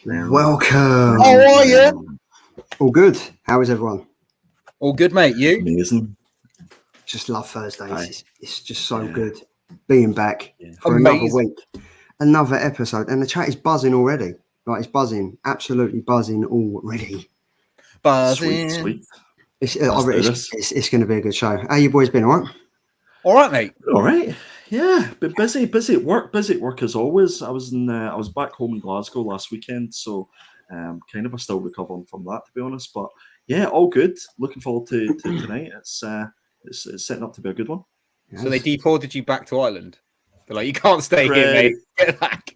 Welcome. How are you? All good. How is everyone? All good, mate. You? Amazing. Just love Thursdays. Aye. It's just so good being back for Amazing. another week, another episode, and the chat is buzzing already. Like, it's buzzing, absolutely buzzing already. Buzzing. Sweet. It's going to be a good show. How you boys been? All right? All right, mate. All right. Yeah, but busy at work as always. I was back home in Glasgow last weekend, so kind of still recovering from that, to be honest. But yeah, all good. Looking forward to tonight. It's setting up to be a good one. Yes. So they deported you back to Ireland. They're like, you can't stay here, mate. Get back.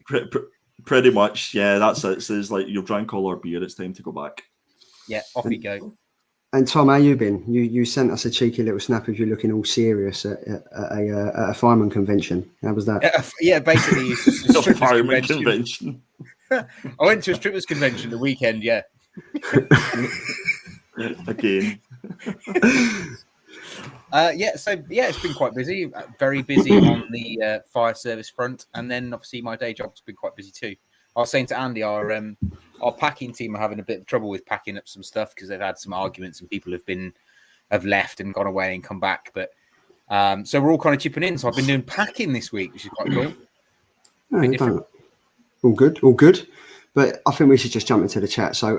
Pretty much, yeah. That's it. It's like you've drank all our beer. It's time to go back. Yeah, off you go. And Tom, how you been? You sent us a cheeky little snap of you looking all serious at a fireman convention. How was that? Yeah, basically, it's a strippers Fireman convention. convention. I went to a strippers convention the weekend. Yeah. Again. It's been quite busy. Very busy on the fire service front, and then obviously my day job's been quite busy too. I was saying to Andy, our packing team are having a bit of trouble with packing up some stuff because they've had some arguments and people have left and gone away and come back. But so we're all kind of chipping in. So I've been doing packing this week, which is quite cool. All good. But I think we should just jump into the chat. So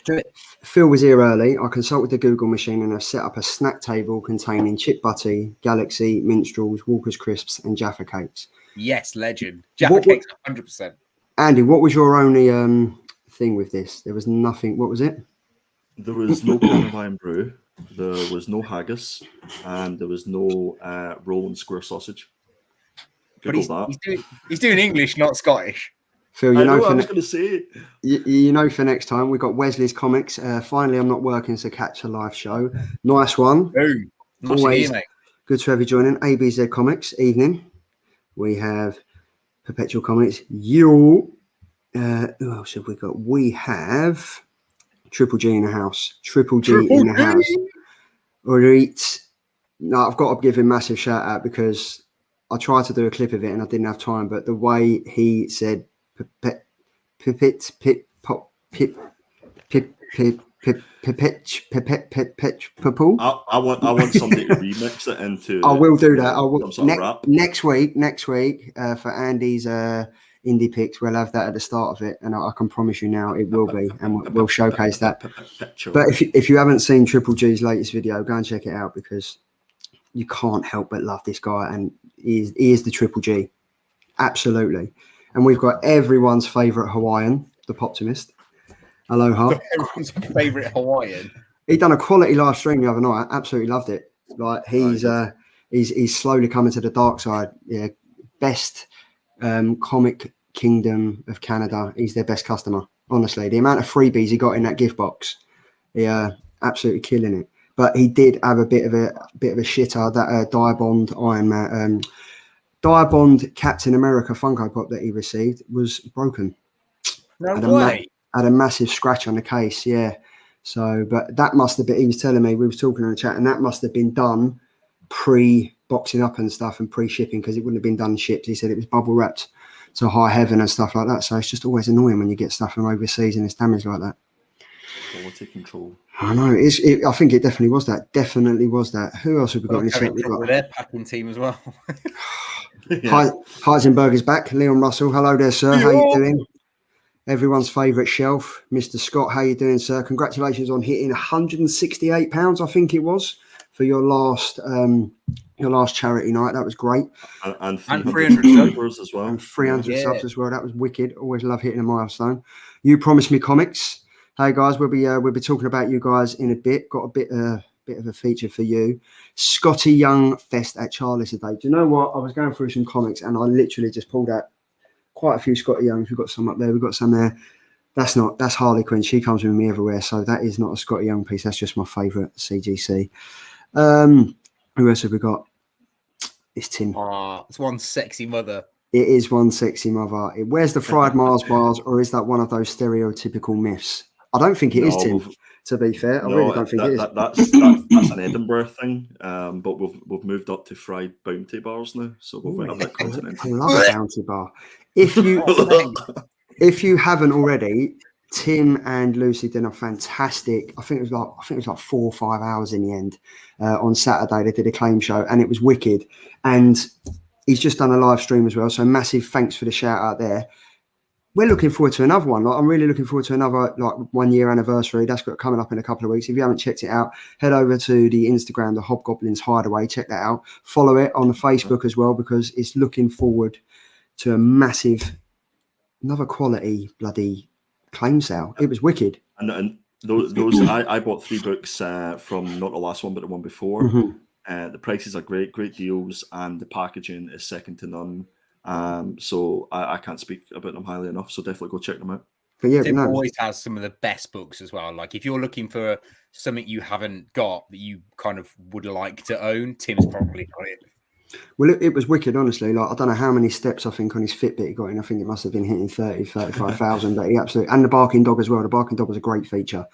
Do it. Phil was here early. I consulted the Google machine and I've set up a snack table containing Chip Butty, Galaxy, Minstrels, Walker's Crisps and Jaffa Cakes. Yes, legend. Jaffa cakes, 100%. Andy, what was your only thing with this? There was nothing. What was it? There was no Carnivine brew. There was no haggis, and there was no roll and square sausage. But he's doing English, not Scottish. Phil, I was going to say. You know, for next time, we got Wesley's Comics. Finally, I'm not working, so catch a live show. Nice one. Boom. Nice to hear, mate. Good to have you joining. ABZ Comics, evening. We have Perpetual Comics. Who else have we got? We have Triple G in the house. Triple G in the house. No, I've got to give him a massive shout out because I tried to do a clip of it and I didn't have time. But the way he said I want somebody to remix it into. I will do that. I will next week for Andy's indie picks. We'll have that at the start of it, and I can promise you now it will be, and we'll showcase that. But if you haven't seen Triple G's latest video, go and check it out because you can't help but love this guy, and he is the Triple G, absolutely. And we've got everyone's favourite Hawaiian, the Poptimist. Aloha. Everyone's favourite Hawaiian. He done a quality live stream the other night. Absolutely loved it. Like he's slowly coming to the dark side. Yeah, best comic kingdom of Canada. He's their best customer. Honestly, the amount of freebies he got in that gift box, absolutely killing it. But he did have a bit of a shitter that Diabond Iron Man, Diabond Captain America Funko Pop that he received was broken. No way. Had a massive scratch on the case, yeah. So, but that must have been, he was telling me, we was talking in the chat, and that must have been done pre-boxing up and stuff and pre-shipping because it wouldn't have been done shipped. He said it was bubble wrapped to high heaven and stuff like that. So it's just always annoying when you get stuff from overseas and it's damaged like that. Quality control. I know. I think it definitely was that. Definitely was that. Who else have we got in the chat? With their packing team as well. Yeah. Heisenberg is back. Leon Russell. Hello there, sir. How you doing? Everyone's favourite shelf, Mr. Scott. How you doing, sir? Congratulations on hitting £168, I think it was, for your last charity night. That was great. And 300 subs as well. And 300 subs as well. That was wicked. Always love hitting a milestone. You promised me comics. Hey guys, we'll be talking about you guys in a bit. Got a bit of a feature for you. Scotty Young Fest at Charlie's today. Do you know what? I was going through some comics and I literally just pulled out quite a few Scotty Youngs. We've got some up there. We've got some there. That's Harley Quinn. She comes with me everywhere. So that is not a Scotty Young piece. That's just my favourite CGC. Who else have we got? It's Tim. Oh, it's one sexy mother. It is one sexy mother. Where's the fried Mars bars, or is that one of those stereotypical myths? I don't think it is, Tim. To be fair, I really don't think it is. That's an Edinburgh thing, but we've moved up to fried bounty bars now, so we've went up that continent. I love a bounty bar. If you haven't already, Tim and Lucy did a fantastic. I think it was like 4 or 5 hours in the end. On Saturday they did a claim show and it was wicked. And he's just done a live stream as well. So massive thanks for the shout out there. We're looking forward to another one. Like, I'm really looking forward to another 1 year anniversary. That's got coming up in a couple of weeks. If you haven't checked it out, head over to the Instagram, the Hobgoblins Hideaway. Check that out. Follow it on the Facebook as well because it's looking forward to a massive, another quality bloody claim sale. It was wicked. And those I bought 3 books from not the last one but the one before. Mm-hmm. The prices are great deals, and the packaging is second to none. So I can't speak about them highly enough. So definitely go check them out. But yeah, Tim always has some of the best books as well. Like if you're looking for something you haven't got that you kind of would like to own, Tim's probably got it. Well, it was wicked, honestly. Like, I don't know how many steps I think on his Fitbit he got in. I think it must have been hitting 35,000. But he absolutely, and the barking dog as well. The barking dog was a great feature.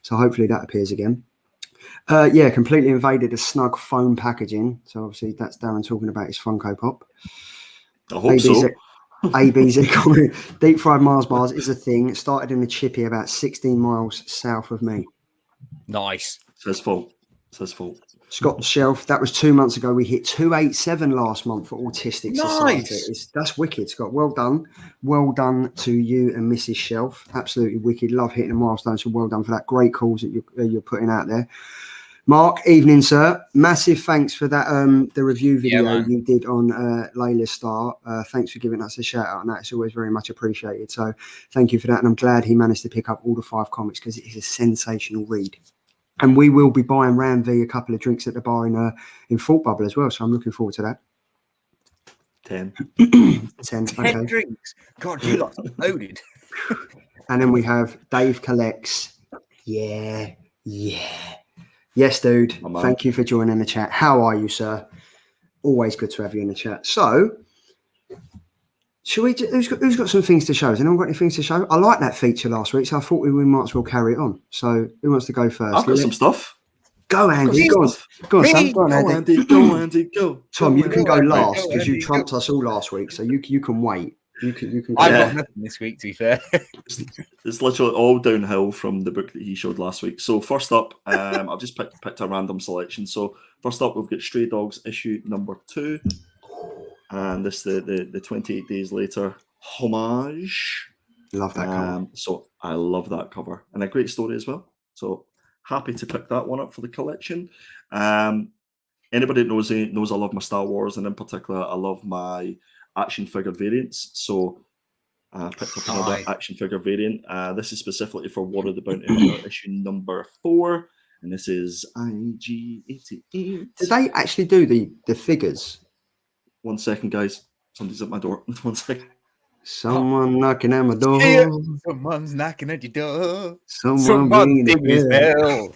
So hopefully that appears again. Yeah, completely invaded the snug foam packaging. So obviously that's Darren talking about his Funko Pop. I hope so. ABZ comment, deep fried Mars bars is a thing. It started in a chippy about 16 miles south of me. Nice. Says fault. Scott Shelf, that was 2 months ago. We hit 287 last month for Autistic Society. Nice. That's wicked, Scott. Well done. Well done to you and Mrs. Shelf. Absolutely wicked. Love hitting a milestone. So well done for that. Great calls that you're putting out there. Mark, evening, sir. Massive thanks for that. The review video you did on Layla's Star. Thanks for giving us a shout out on that. It's always very much appreciated. So thank you for that. And I'm glad he managed to pick up all the 5 comics because it is a sensational read. And we will be buying Ram V a couple of drinks at the bar in Fort Bubble as well. So I'm looking forward to that. 10. 10 okay. Drinks. God, you lot are loaded. And then we have Dave Collects. Yeah. Yes, dude. Thank you for joining the chat. How are you, sir? Always good to have you in the chat. So, should we? Who's got some things to show? Has anyone got any things to show? I like that feature last week, so I thought we might as well carry it on. So, who wants to go first? I've got some stuff. Go, Andy. Go on, Sam. Go on, Andy. Go, Andy. Go. Tom, you can go last because you trumped us all last week, so you can wait. You can. I've got nothing this week, to be fair. It's literally all downhill from the book that he showed last week. So first up, I've just picked a random selection. So first up, we've got Stray Dogs issue number 2, and this the 28 days later homage. Love that cover. So I love that cover and a great story as well. So happy to pick that one up for the collection. Anybody that knows I love my Star Wars, and in particular, I love my action figure variants. So I picked up another action figure variant. This is specifically for War of the Bounty Hunter issue number 4, and this is IG-88. Did they actually do the figures? 1 second, guys. Somebody's at my door. 1 second. Someone knocking at my door. Yeah, someone's knocking at your door. Someone ringing his bell.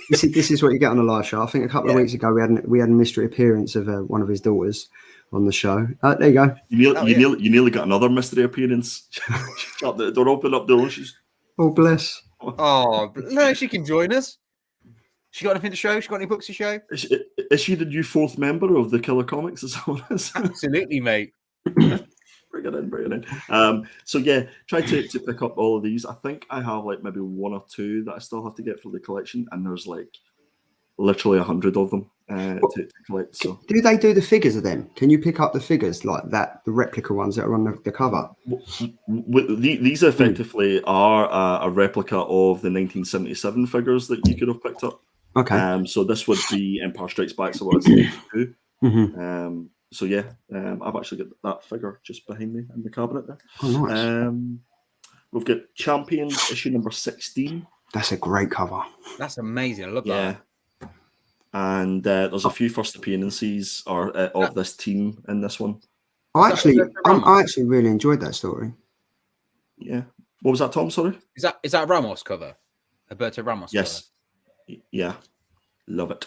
This is what you get on a live show. I think a couple of weeks ago we had a mystery appearance of one of his daughters on the show. There you go. You nearly got another mystery appearance. Shut the door, open up the door. Oh, bless. Oh, no, she can join us. She got anything to show? She got any books to show? Is she the new 4th member of the Killer Comics? Is that what it is? Absolutely, mate. Bring it in. So yeah, try to pick up all of these. I think I have like maybe 1 or 2 that I still have to get for the collection, and there's like literally 100 of them to collect. So do they do the figures of them? Can you pick up the figures like that, the replica ones that are on the cover? These effectively are a replica of the 1977 figures that you could have picked up. Okay. So this would be Empire Strikes Back, so it's 82. Mm-hmm. So yeah, I've actually got that figure just behind me in the cabinet there. Oh, nice. We've got Champions issue number 16. That's a great cover. That's amazing. I love that. And there's a few first appearances of this team in this one. I actually really enjoyed that story. Yeah. What was that, Tom? Sorry. Is that Ramos cover? Alberto Ramos. Yes. Cover? Yeah. Love it.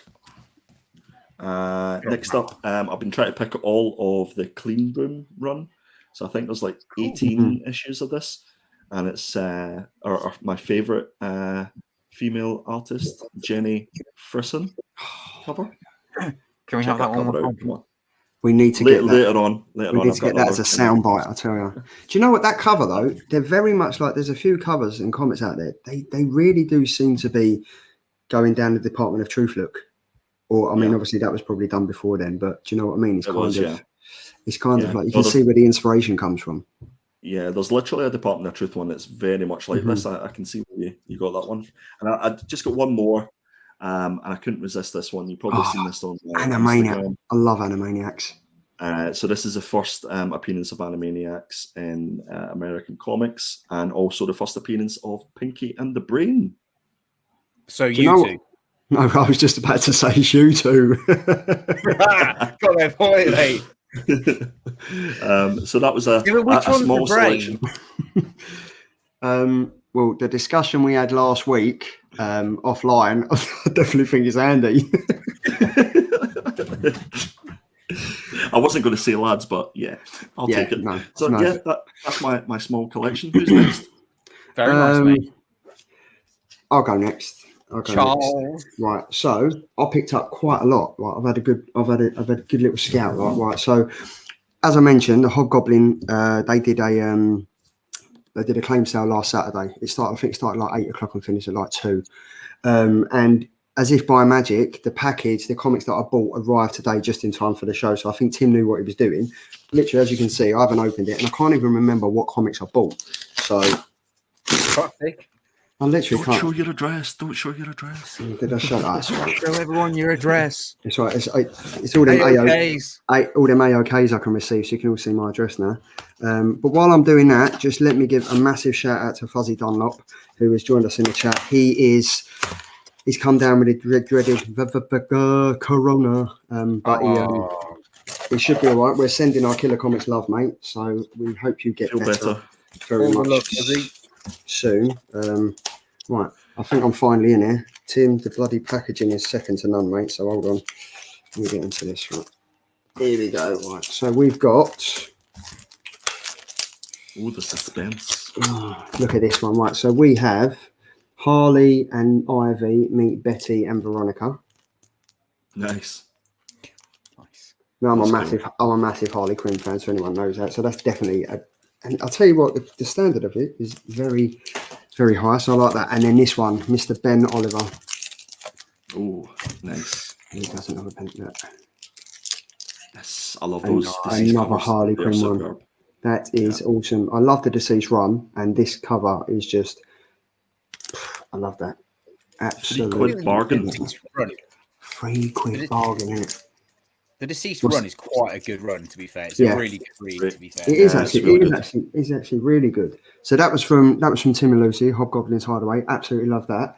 Next up, I've been trying to pick all of the Clean Room run. So I think there's like 18 issues of this, and it's my favorite female artist, Jenny Frisson cover. Can we have that one? Come on. We need to get that. Later on. We need to get that as a soundbite, I tell you. Do you know what, that cover though? They're very much like, there's a few covers and comics out there. They really do seem to be going down the Department of Truth look. Or I mean, obviously that was probably done before then, but do you know what I mean? It's kind of like you can see where the inspiration comes from. Yeah, there's literally a Department of Truth one that's very much like this. I can see where you got that one. And I just got one more, and I couldn't resist this one. You've probably seen this on Animaniacs. Instagram. I love Animaniacs. So this is the first appearance of Animaniacs in American comics, and also the first appearance of Pinky and the Brain. So you two. No, I was just about to say you two. Got that point, eh? So that was a small selection. Well, the discussion we had last week offline, I definitely think it's Andy. I wasn't going to say lads, but I'll take it. No, so no. That's my small collection. Who's next? Very nice, mate. I'll go next. Charles. Right, so I picked up quite a lot. Right, I've had a good little scout. Right. So as I mentioned, the Hobgoblin, they did a claim sale last Saturday. I think it started like 8 o'clock and finished at like 2. And as if by magic, the comics that I bought arrived today just in time for the show. So I think Tim knew what he was doing. Literally, as you can see, I haven't opened it, and I can't even remember what comics I bought. So Traffic. I literally can't. Show your address. Don't show your address. Did I show that? Show everyone your address. It's right. It's all them AOKs. All them AOKs I can receive, so you can all see my address now. But while I'm doing that, just let me give a massive shout out to Fuzzy Dunlop, who has joined us in the chat. He's come down with the dreaded corona, but he should be all right. We're sending our Killer Comics love, mate. So we hope you get better very much soon. Right, I think I'm finally in here. Tim, the bloody packaging is second to none, mate. So hold on, let me get into this. Right, here we go. Right, so we've got. Oh, the suspense! Look at this one. Right, so we have Harley and Ivy meet Betty and Veronica. Nice. No, I'm a massive Harley Quinn fan, so anyone knows that. So that's definitely and I'll tell you what, the standard of it is very, very high. So I like that. And then this one, Mr. Ben Oliver. Oh, nice. He doesn't have a pen. Yes, I love those. Another Harley Quinn one. That is awesome. I love the Deceased run, and this cover is just. I love that. Absolutely. £3 bargain. £3 bargain, isn't it? The Deceased run is quite a good run, to be fair. It's a really good read, to be fair. It is actually really good. So that was from Tim and Lucy, Hobgoblin's Hideaway. Absolutely love that.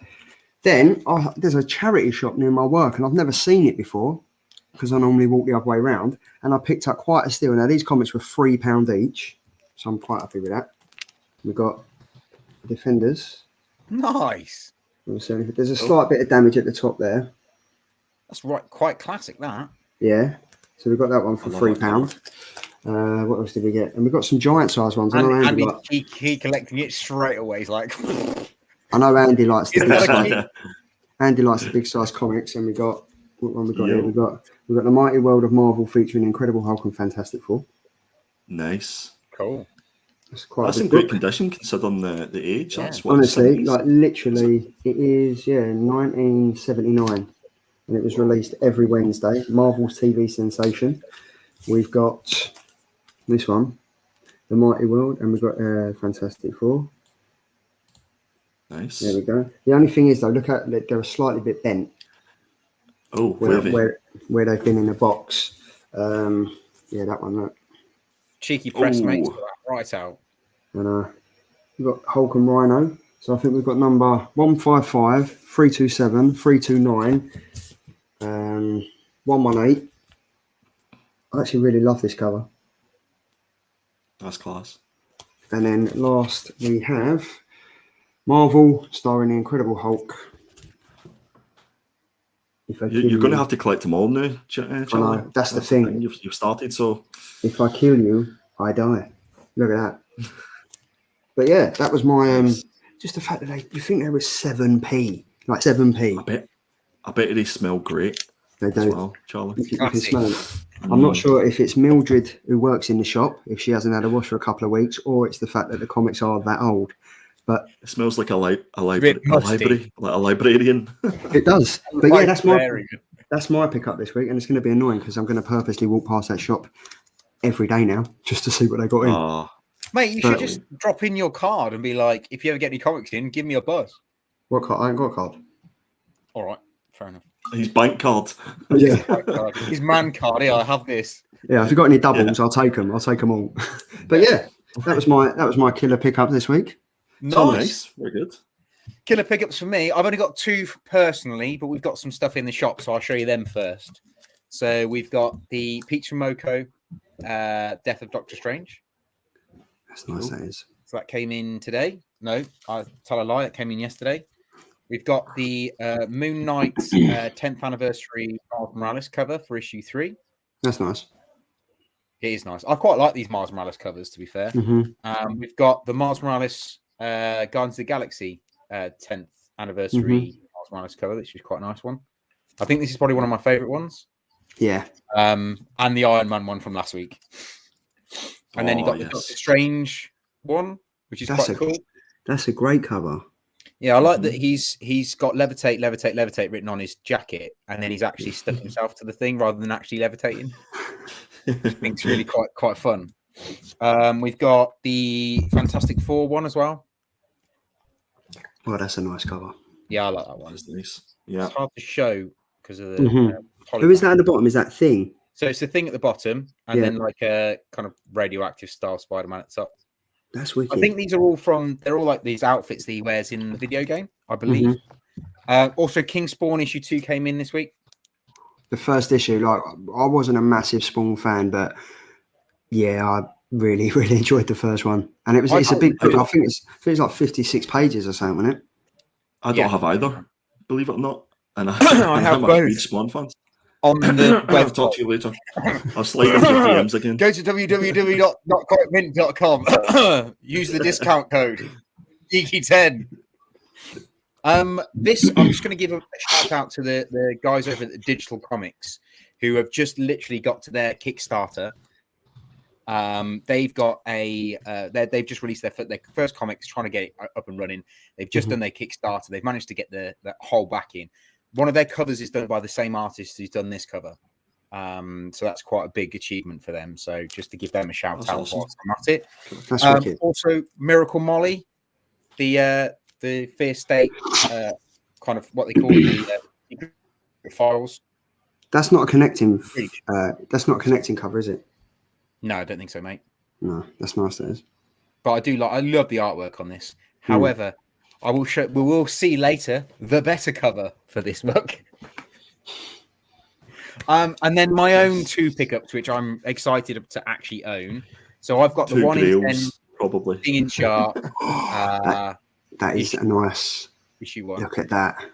Then there's a charity shop near my work, and I've never seen it before because I normally walk the other way around. And I picked up quite a steal. Now these comics were £3 each, so I'm quite happy with that. We've got Defenders. Nice. There's a slight bit of damage at the top there. That's right, quite classic, that. Yeah, so we've got that one for £3. What else did we get? And we've got some giant size ones. And he collecting it straight away. He's like, I know Andy likes the big size. Andy likes the big size comics, and we got what one we got here. We've got the Mighty World of Marvel featuring Incredible Hulk and Fantastic Four. Nice, cool. That's in great condition considering the age. Yeah. That's what honestly, like literally, it is 1979. And it was released every Wednesday. Marvel's TV sensation. We've got this one, The Mighty World, and we've got Fantastic Four. Nice. There we go. The only thing is, though, look at they're a slightly bit bent. Oh, where they've been in the box. That one. Look. Cheeky press, mate. Right out. And we've got Hulk and Rhino. So I think we've got number 155, 327, 329. 118. I actually really love this cover. That's class. And then last we have Marvel starring the Incredible Hulk. You're going to have to collect them all now, Charlie. That's the thing. You've started, so if I kill you, I die. Look at that. But yeah, that was my just the fact that you think there was 7p, like 7p. I bet they smell great. They do. as well, Charlie. You can smell it. I'm not sure if it's Mildred who works in the shop, if she hasn't had a wash for a couple of weeks, or it's the fact that the comics are that old. But it smells like a librarian. It does. But yeah, that's my good. pickup this week, and it's going to be annoying because I'm going to purposely walk past that shop every day now just to see what they got in. Oh, Mate, you should just drop in your card and be like, if you ever get any comics in, give me a buzz. What card? I ain't got a card. All right, fair enough. his bank card. Yeah. His man card. Yeah, I have this. Yeah, if you've got any doubles, I'll take them. I'll take them all. But yeah, that was my killer pickup this week. Nice. Very good. Killer pickups for me. I've only got two personally, but we've got some stuff in the shop, so I'll show you them first. So we've got the Peach and Moko Death of Doctor Strange. That's nice, that is. So that came in today. No, I tell a lie. It came in yesterday. We've got the Moon Knight 10th anniversary Miles Morales cover for issue 3. That's nice. It is nice. I quite like these Miles Morales covers, to be fair. Mm-hmm. We've got the Miles Morales Guardians of the Galaxy 10th anniversary Miles Morales cover, which is quite a nice one. I think this is probably one of my favourite ones. Yeah. And the Iron Man one from last week. And then you got the Doctor Strange one, which is quite cool. That's a great cover. Yeah, I like that he's got levitate, levitate, levitate written on his jacket, and then he's actually stuck himself to the thing rather than actually levitating. I think it's really quite fun. We've got the Fantastic Four one as well. Oh, that's a nice cover. Yeah, I like that one. That's nice. Yeah, it's hard to show because of the. Who is that at the bottom? Is that Thing? So it's the Thing at the bottom, and then like a kind of radioactive style Spider-Man at the top. That's wicked. I think these are all they're all like these outfits that he wears in the video game, I believe. Also, King Spawn issue 2 came in this week. The first issue, like I wasn't a massive Spawn fan, but yeah, I really enjoyed the first one. And it's a big book. I think it's like 56 pages or something, isn't it? I don't have either, believe it or not. And I have both. I'm a huge Spawn fan. On the web. I'll talk to you later. I'll slide into DMs again. Go to www.comicmint.com. Use the discount code Geeky10. I'm just going to give a shout out to the guys over at the Digital Comics who have just literally got to their Kickstarter. They've got they've just released their first comics, trying to get it up and running. They've just done their Kickstarter. They've managed to get the whole backing. One of their covers is done by the same artist who's done this cover. So that's quite a big achievement for them. So just to give them a shout out whilst I'm at it. That's wicked. Also, Miracle Molly, the Fear State, kind of what they call the files. That's not a connecting. That's not a connecting cover, is it? No, I don't think so, mate. No, that's nice. That is. But I love the artwork on this. However, we will see later the better cover for this book. And then my own 2 pickups, which I'm excited to actually own. So I've got the 1 in 10 probably Thing in Shark. That is a nice issue 1. Look at that.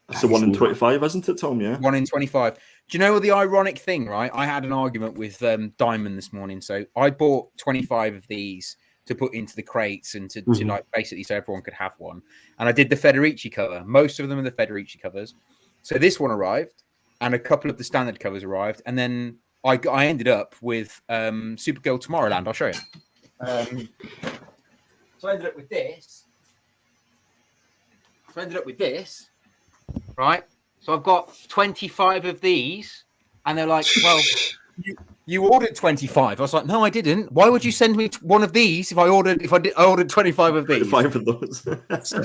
That's the 1 in 25, isn't it, Tom? Yeah. 1 in 25. Do you know what the ironic thing, right? I had an argument with Diamond this morning. So I bought 25 of these to put into the crates and to like basically so everyone could have one. And I did the Federici cover. Most of them are the Federici covers. So this one arrived and a couple of the standard covers arrived. And then I ended up with Supergirl Tomorrowland. I'll show you. So I ended up with this. Right? So I've got 25 of these. And they're like, well, you ordered 25. I was like, no, I didn't. Why would you send me one of these if I ordered 25 of these? 5 of those. So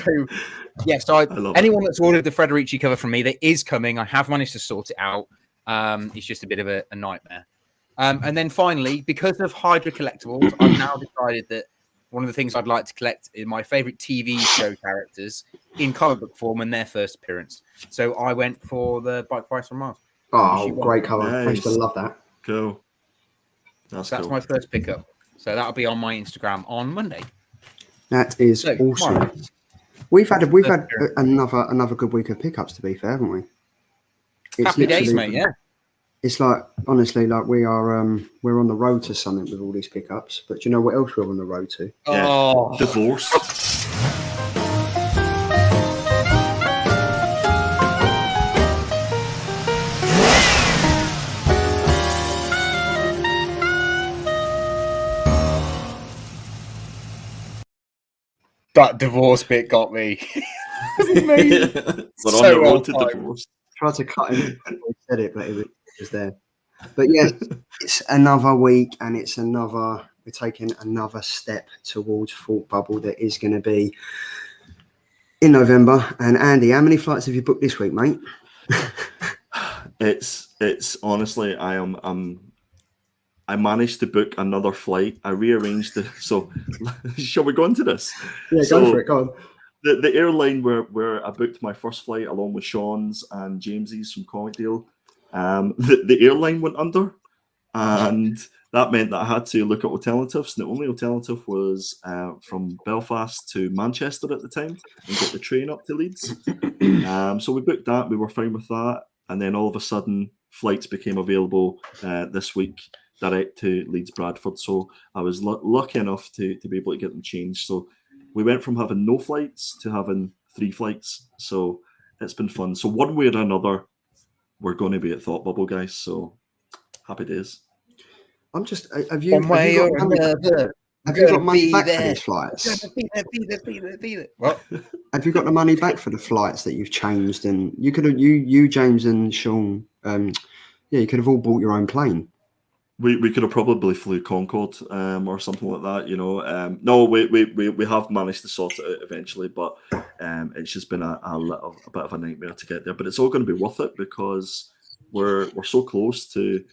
anyone that's ordered the Federici cover from me, that is coming. I have managed to sort it out. It's just a bit of a nightmare. And then finally, because of Hydra Collectibles, I've now decided that one of the things I'd like to collect is my favorite TV show characters in comic book form and their first appearance. So I went for the Bike Price from Mars. Oh, great cover. Nice. I used to love that. Cool. That's my first pickup. So that'll be on my Instagram on Monday. That is awesome. We've had another good week of pickups, to be fair, haven't we? Happy days, mate. Yeah. It's like, honestly, like we're on the road to something with all these pickups. But do you know what else we're on the road to? Yeah. Oh, divorce. That divorce bit got me. We're on So the road to well divorce. Tried to cut him before he said it, but it was there. But yes, it's another week, and we're taking another step towards Thought Bubble that is going to be in November. And Andy, how many flights have you booked this week, mate? It's honestly, I managed to book another flight. I rearranged it. So, shall we go into this? Yeah, go for it. Go on. The airline where I booked my first flight along with Sean's and James's from Primordial, the airline went under, and that meant that I had to look at alternatives. And the only alternative was from Belfast to Manchester at the time and get the train up to Leeds. So we booked that. We were fine with that. And then all of a sudden, flights became available this week direct to Leeds Bradford. So I was lucky enough to be able to get them changed. So we went from having no flights to having 3 flights. So it's been fun. So one way or another, we're going to be at Thought Bubble, guys. So happy days. I'm just. Have you got money back for these flights? What? Have you got the money back for the flights that you've changed? And you could have, you James and Sean, you could have all bought your own plane. We could have probably flew Concorde or something like that, you know. No, we have managed to sort it out eventually, but it's just been a bit of a nightmare to get there. But it's all going to be worth it because we're so close to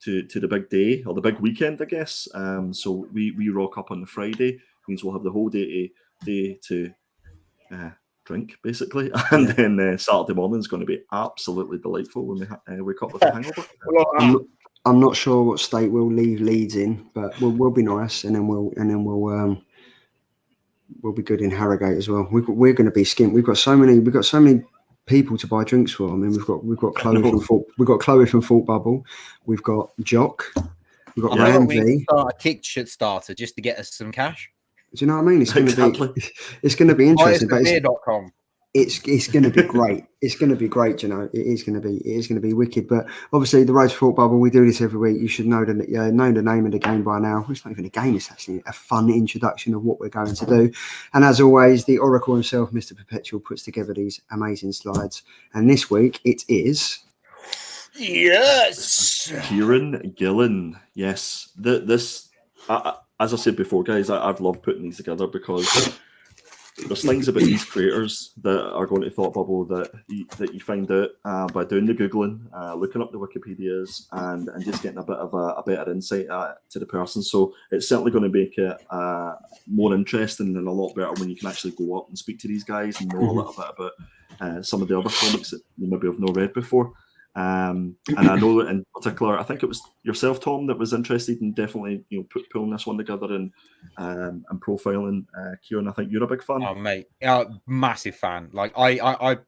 the big day or the big weekend, I guess. So we rock up on the Friday, means we'll have the whole day to drink basically, and then Saturday morning is going to be absolutely delightful when we wake up with a hangover. I'm not sure what state we'll leave Leeds in, but we'll be nice, and then we'll be good in Harrogate as well. We're going to be skint. We've got so many people to buy drinks for. I mean, we've got Chloe from Thought Bubble, we've got Jock, we've got Randy. Start a Kickstarter just to get us some cash. Do you know what I mean? It's going to be interesting. Beer.com. It's going to be great. It's going to be great. You know, it is going to be wicked. But obviously, the Road to Thought Bubble, we do this every week. You should know the name of the game by now. It's not even a game. It's actually a fun introduction of what we're going to do. And as always, the Oracle himself, Mr. Perpetual, puts together these amazing slides. And this week, it is. Yes, Kieron Gillan. Yes, this. As I said before, guys, I've loved putting these together because there's things about these creators that are going to Thought Bubble that you find out by doing the Googling, looking up the Wikipedias, and just getting a bit of a better insight to the person. So it's certainly going to make it more interesting and a lot better when you can actually go up and speak to these guys and know a little bit about some of the other comics that you maybe have not read before. And I know that in particular, I think it was yourself, Tom, that was interested in definitely pulling this one together and profiling Kieron. I think you're a big fan. Oh mate, massive fan. Like I've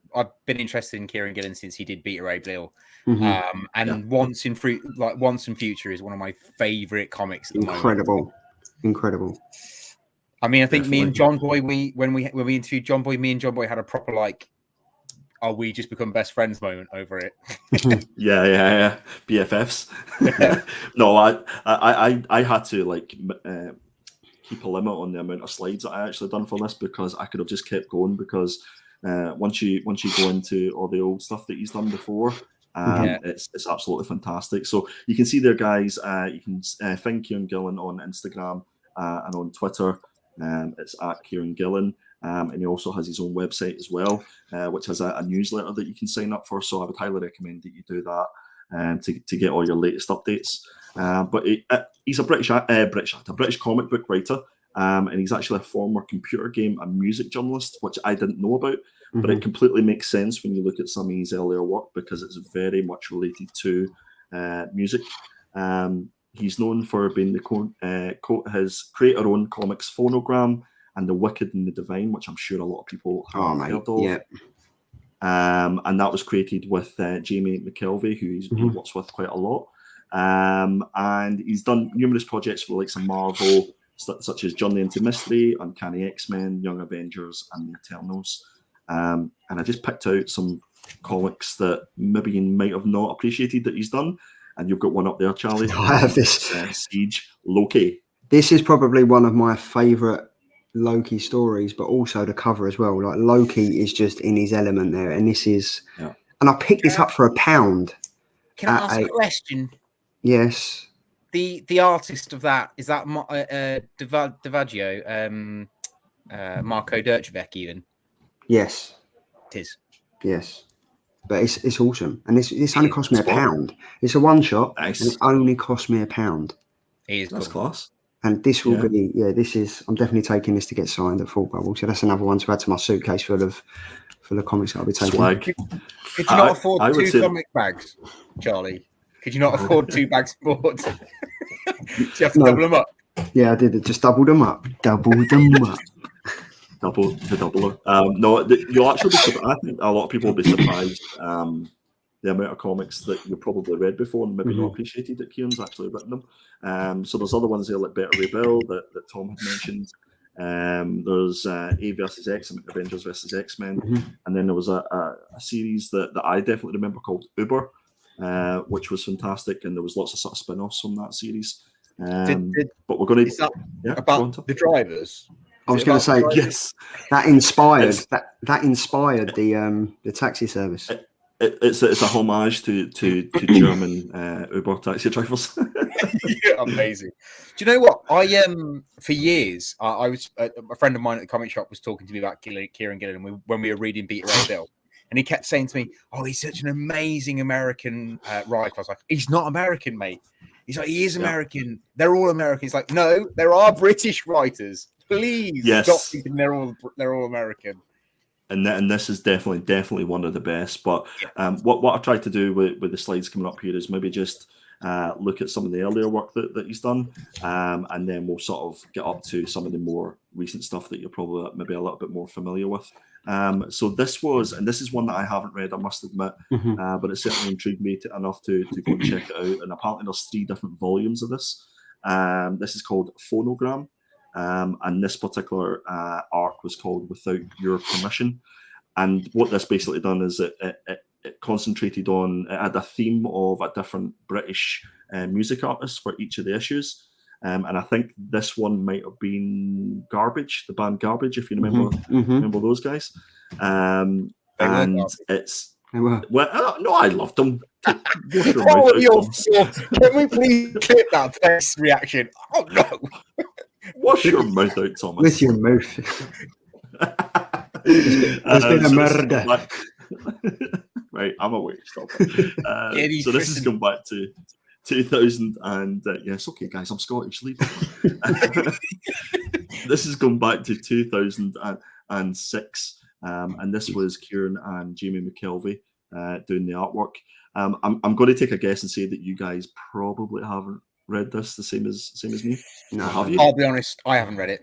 been interested in Kieron Gillan since he did Beta Ray Bill, and Once and Future is one of my favorite comics. At the moment. Incredible. I mean, I think me and John Boy, when we interviewed John Boy, me and John Boy had a proper we just become best friends moment over it. yeah. BFFs. No, I had to keep a limit on the amount of slides that I actually done for this because I could have just kept going because once you go into all the old stuff that he's done before, it's absolutely fantastic. So you can see there, guys. You can find Kieron Gillan on Instagram and on Twitter. It's at Kieron Gillan. And he also has his own website as well, which has a newsletter that you can sign up for. So I would highly recommend that you do that to get all your latest updates. But he's a British comic book writer, and he's actually a former computer game and music journalist, which I didn't know about. But it completely makes sense when you look at some of his earlier work because it's very much related to music. He's known for being his creator-owned comics Phonogram and The Wicked and the Divine, which I'm sure a lot of people have heard of. Yeah. And that was created with Jamie McKelvey, who he works with quite a lot. And he's done numerous projects for the likes of Marvel, such as Journey into Mystery, Uncanny X-Men, Young Avengers, and The Eternals. And I just picked out some comics that maybe you might have not appreciated that he's done. And you've got one up there, Charlie. I have this. Siege, Loki. This is probably one of my favourite Loki stories, but also the cover as well. Like Loki is just in his element there, and this is. Yeah. And I picked this up for £1. Can I ask a question? Yes. The artist of that is that DiVaggio, Marco Derchvek even. Yes. It is. Yes. But it's awesome, and this only cost me £1. It's a one shot, Nice. and it only cost me £1. He is That's cool. class. And this will be, this is. I'm definitely taking this to get signed at Thought Bubble. So that's another one to add to my suitcase full of comics that I'll be taking. Swag. Could you not afford two comic bags, Charlie? Could you not afford 2 bags of boards? Do you have to double them up? Yeah, I did it. Just doubled them up. Doubled them up. Double. No, you'll actually be. I think a lot of people will be surprised the amount of comics that you probably read before and maybe not appreciated that Kieron's actually written them. So there's other ones there like Better Rebuild that Tom had mentioned. There's A versus X, Avengers versus X-Men, and then there was a series that I definitely remember called Uber, which was fantastic, and there was lots of sort of spin-offs from that series. But we're going to... Is that about the drivers? I was going to say, yes, that inspired the taxi service. It's a homage to German Uber taxi drivers. Amazing. Do you know what? For years, I was a friend of mine at the comic shop was talking to me about Kieron Gillan when we were reading Peter Ray Bill, and he kept saying to me, "Oh, he's such an amazing American writer." I was like, "He's not American, mate." He's like, "He is American. They're all American." He's like, "No, there are British writers. Please stop thinking they're all American." And this is definitely one of the best. But what I've tried to do with the slides coming up here is maybe just look at some of the earlier work that he's done, and then we'll sort of get up to some of the more recent stuff that you're probably maybe a little bit more familiar with. So this is one that I haven't read, I must admit, but it certainly intrigued me enough to go and check it out. And apparently there's 3 different volumes of this. This is called Phonogram. And this particular arc was called Without Your Permission. And what this basically done is it concentrated on, it had a theme of a different British music artist for each of the issues. And I think this one might have been Garbage, the band Garbage, if you remember those guys. And it's... Well, no, I loved them. Can we please clip that face reaction? Oh, no. Wash your mouth out, Thomas. With your mouth. There's been a murder. Right, I'm awake. Stop it. So this has come back to 2000, and yes, okay, guys, I'm Scottish. Leave it. This has gone back to 2006, and this was Kieron and Jamie McKelvey doing the artwork. I'm going to take a guess and say that you guys probably haven't read this the same as me. No, have you? I'll be honest, I haven't read it.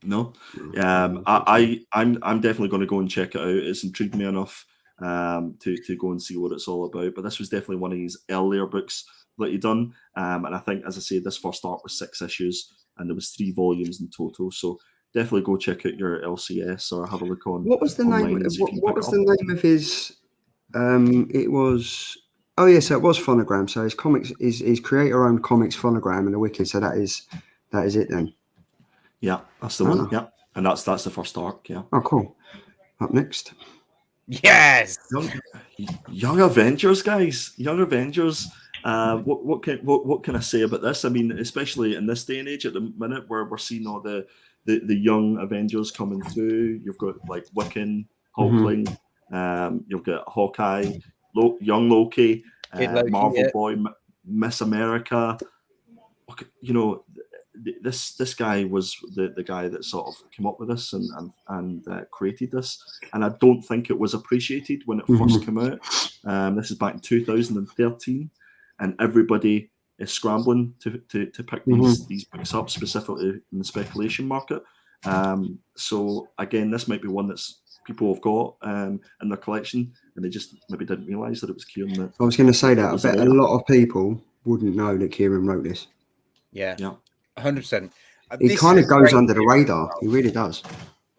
No. I'm definitely going to go and check it out. It's intrigued me enough to go and see what it's all about. But this was definitely one of his earlier books that he done. And I think, as I say, this first arc was 6 issues, and there was 3 volumes in total. So definitely go check out your LCS or have a look on. What was the name? What was the name of his? It was. Oh yes, it was Phonogram. So his comics is his creator-owned comics Phonogram and the Wicked. So that is it then. Yeah, that's the one. Yeah, and that's the first arc. Yeah. Oh, cool. Up next. Yes. Young Avengers, guys. Young Avengers. What can I say about this? I mean, especially in this day and age, at the minute where we're seeing all the young Avengers coming through. You've got like Wiccan, Hulkling. You've got Hawkeye. Young Loki, Marvel Boy, Miss America. You know, this guy was the guy that sort of came up with this and created this, and I don't think it was appreciated when it first came out. This is back in 2013, and everybody is scrambling to pick these books up, specifically in the speculation market. So again, this might be one that's people have got in their collection, and they just maybe didn't realise that it was Kieron. I was going to say that. I bet a lot of people wouldn't know that Kieron wrote this. Yeah, 100%. He kind of goes under the radar. He really does.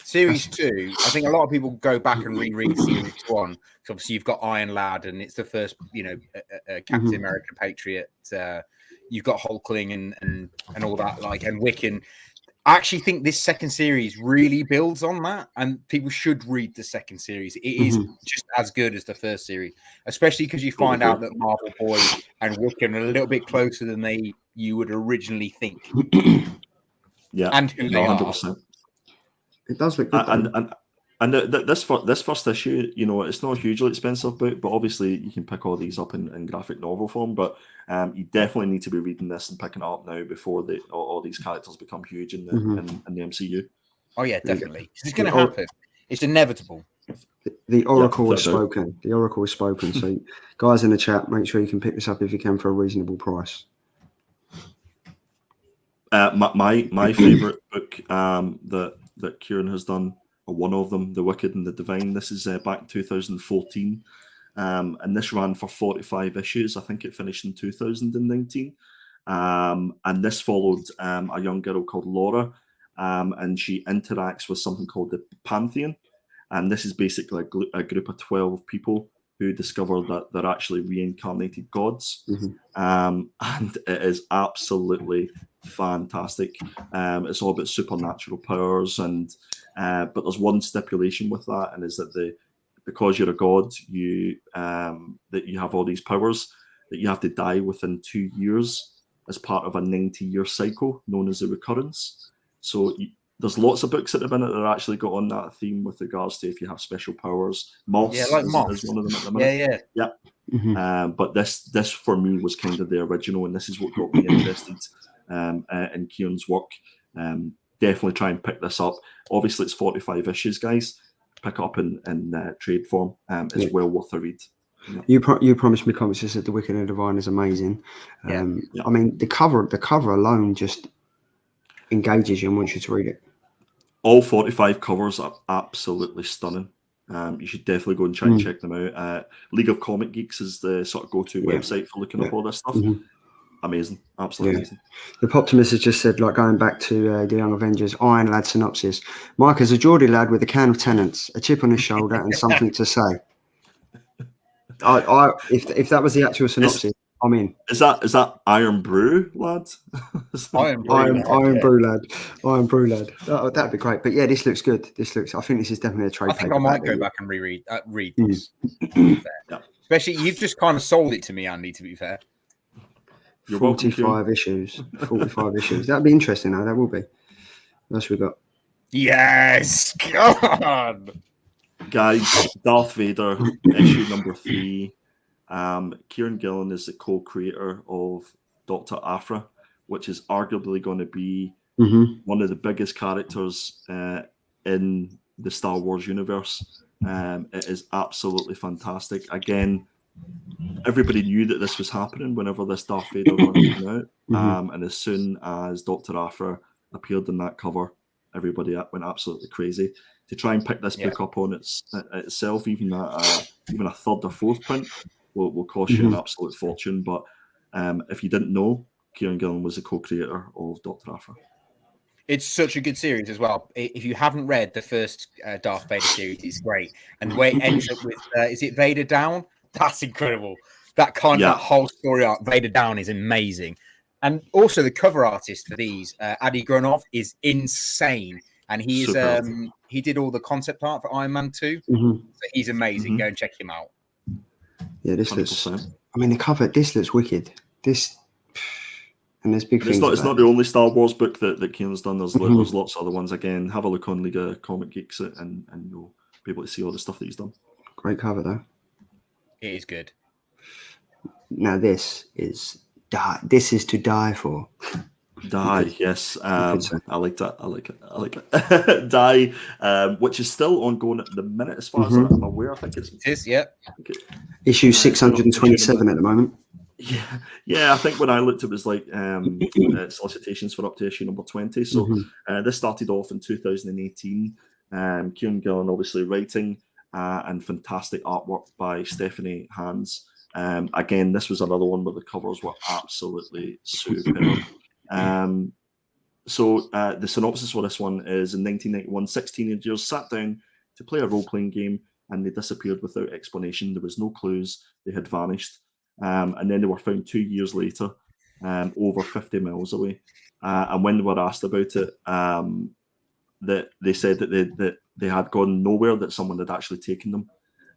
Series 2, I think a lot of people go back and reread Series 1. So obviously you've got Iron Lad, and it's the first, Captain America Patriot. You've got Hulkling and all that, and Wiccan. I actually think this second series really builds on that, and people should read the second series. It is just as good as the first series, especially because you find out that Marvel Boy and Wiccan are a little bit closer than you would originally think. Yeah, and who they 100%. are. It does look good. And this first issue, you know, it's not a hugely expensive book, but obviously you can pick all these up in graphic novel form. But you definitely need to be reading this and picking it up now before all these characters become huge in the MCU. Oh yeah, definitely. It's going to happen. It's inevitable. The Oracle has spoken. The Oracle has spoken. So, guys in the chat, make sure you can pick this up if you can for a reasonable price. My favorite book that Kieron has done, or one of them, The Wicked and the Divine. This is back in 2014, and this ran for 45 issues. I think it finished in 2019, and this followed a young girl called Laura, and she interacts with something called the Pantheon, and this is basically a group of 12 people who discover that they're actually reincarnated gods, and it is absolutely fantastic. It's all about supernatural powers, and but there's one stipulation with that, and is that because you're a god, that you have all these powers, that you have to die within 2 years as part of a 90-year cycle known as the recurrence. So there's lots of books at the minute that actually got on that theme with regards to if you have special powers. Moths is one of them at the minute. Yeah. But this for me was kind of the original, and this is what got me interested in Kieron's work. Definitely try and pick this up. Obviously, it's 45 issues, guys. Pick it up in trade form. It's well worth a read. You promised me comics that The Wicked and the Divine is amazing. I mean, the cover alone just engages you and wants you to read it. All 45 covers are absolutely stunning. You should definitely go and try and check them out. League of Comic Geeks is the sort of go-to website for looking up all this stuff. Amazing, absolutely amazing. The Poptimus has just said, like, going back to the Young Avengers, Iron Lad synopsis. Mike is a Geordie lad with a can of Tennants, a chip on his shoulder, and something to say. If that was the actual synopsis, I'm in. Is that Iron Brew, lad? Iron Brew lad. That'd be great. But yeah, this looks good. I think this is definitely a trade. I think I might go back and read this. Especially, you've just kind of sold it to me, Andy. To be fair. 45 issues. 45 issues. That'd be interesting, though. That will be. What else we got? Yes! God! Guys, Darth Vader, issue number 3. Kieron Gillan is the co-creator of Dr. Aphra, which is arguably going to be one of the biggest characters in the Star Wars universe. It is absolutely fantastic. Again, everybody knew that this was happening whenever this Darth Vader run came out. And as soon as Dr. Aphra appeared in that cover, everybody went absolutely crazy. To try and pick this book up on itself, even a third or fourth print, will cost you an absolute fortune. But if you didn't know, Kieron Gillan was the co-creator of Dr. Aphra. It's such a good series as well. If you haven't read the first Darth Vader series, it's great. And the way it ends up with, is it Vader Down? That's incredible. That whole story arc, Vader Down, is amazing. And also the cover artist for these, Adi Gronov, is insane. And he did all the concept art for Iron Man 2. So he's amazing. Go and check him out. Yeah, this 100%. Looks. I mean, the cover. This looks wicked. And there's big things. It's not the only Star Wars book that Kieron's done. There's lots of other ones. Again, have a look on League of Comic Geeks and you'll be able to see all the stuff that he's done. Great cover, though. It is good. Now this is to die for. Die, yes. I like that. I like it. Die, which is still ongoing at the minute, as far as I'm aware. I think it is. Yeah. Issue 627 at the moment. Yeah. I think when I looked, it was like solicitations for up to issue number 20. So this started off in 2018. Kieron Gillan obviously writing, and fantastic artwork by Stephanie Hans. Again, this was another one where the covers were absolutely superb. So the synopsis for this one is: in 1991, 6 teenagers sat down to play a role-playing game, and they disappeared without explanation. There was no clues; they had vanished, and then they were found 2 years later, over 50 miles away. and when they were asked about it, that they said that they had gone nowhere, that someone had actually taken them.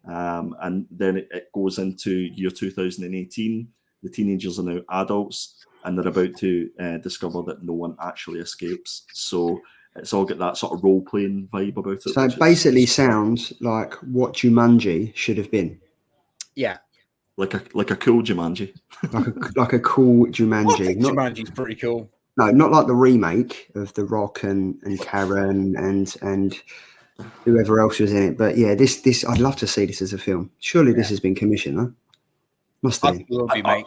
And then it goes into year 2018. The teenagers are now adults, and they're about to discover that no one actually escapes. So it's all got that sort of role-playing vibe about it. So it basically sounds like what Jumanji should have been. Yeah. Like a cool Jumanji. like a cool Jumanji. I think Jumanji's pretty cool. No, not like the remake of The Rock and Karen and whoever else was in it. But yeah, this I'd love to see this as a film. Surely this has been commissioned, huh? Must have been. I think it will be, mate.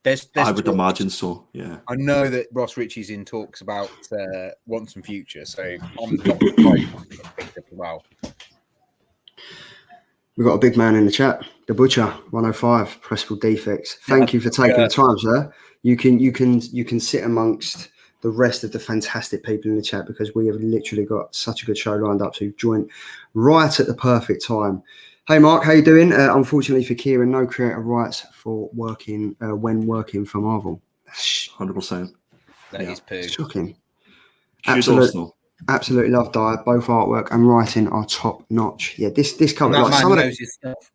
There's I would talks. imagine so, yeah. I know that Ross Ritchie's in talks about Once and Future, so I'm not picked up well. We've got a big man in the chat, the Butcher 105, Pressful Defects. Thank you for taking the time, sir. You can sit amongst the rest of the fantastic people in the chat, because we have literally got such a good show lined up. So you've joined right at the perfect time. Hey Mark, how you doing? Unfortunately for Kieron, no creative rights for working when working for Marvel. 100%. That is poo. Shocking. Absolutely love Dyer. Both artwork and writing are top notch. Yeah, this cover, That like man some of knows his stuff.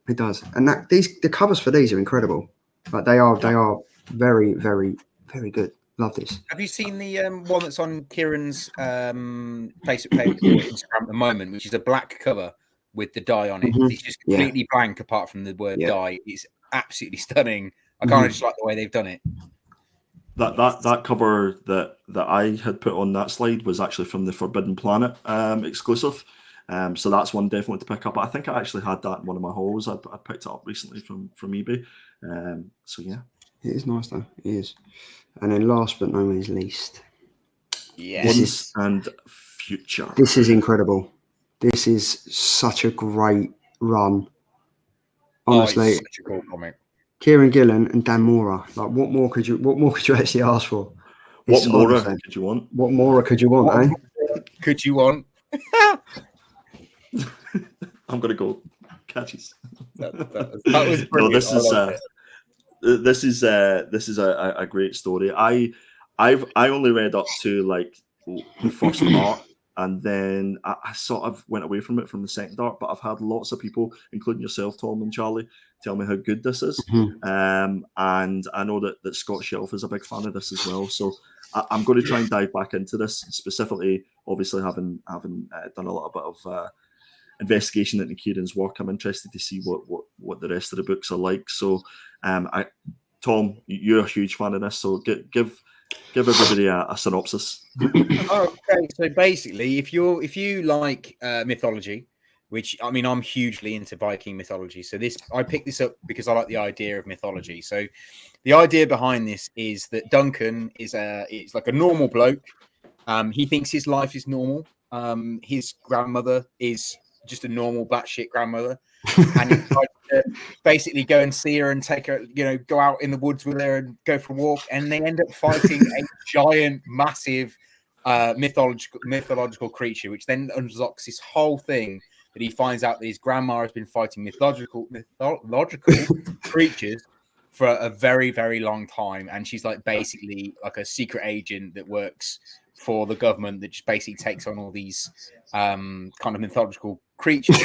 it does, and the covers for these are incredible. Like they are very, very, very good. Love this. Have you seen the one that's on Kieron's Facebook page or Instagram at the moment, which is a black cover with the dye on it? Mhm. It's just completely blank apart from the word dye. It's absolutely stunning. I kind of just like the way they've done it. That cover that I had put on that slide was actually from the Forbidden Planet exclusive. So that's one definitely to pick up. I think I actually had that in one of my hauls. I picked it up recently from eBay. So yeah. It is nice though. It is. And then last but no means least. Yeah. Once and Future. This is incredible. This is such a great run. Honestly. It's such a cool comic. Kieron Gillan and Dan Mora. Like, what more could you actually ask for? What more could you want? What more could you want, Could you want? I'm gonna go catches. That was brilliant. No, this is a great story. I only read up to like the first art, and then I sort of went away from it from the second art. But I've had lots of people, including yourself, Tom and Charlie, tell me how good this is. And I know that Scott Shelf is a big fan of this as well. So I'm going to try and dive back into this, specifically, obviously having done a little bit of investigation into Kieron's work. I'm interested to see what the rest of the books are like. So, Tom, you're a huge fan of this, so give everybody a synopsis. Okay, so basically, if you like mythology, which I mean, I'm hugely into Viking mythology. So I picked this up because I like the idea of mythology. So the idea behind this is that Duncan is like a normal bloke. He thinks his life is normal. His grandmother is just a normal batshit grandmother, and he tried to basically go and see her and take her, go out in the woods with her and go for a walk, and they end up fighting a giant, massive mythological creature, which then unlocks this whole thing that he finds out that his grandma has been fighting mythological creatures for a very, very long time, and she's like basically like a secret agent that works for the government that just basically takes on all these kind of mythological creatures.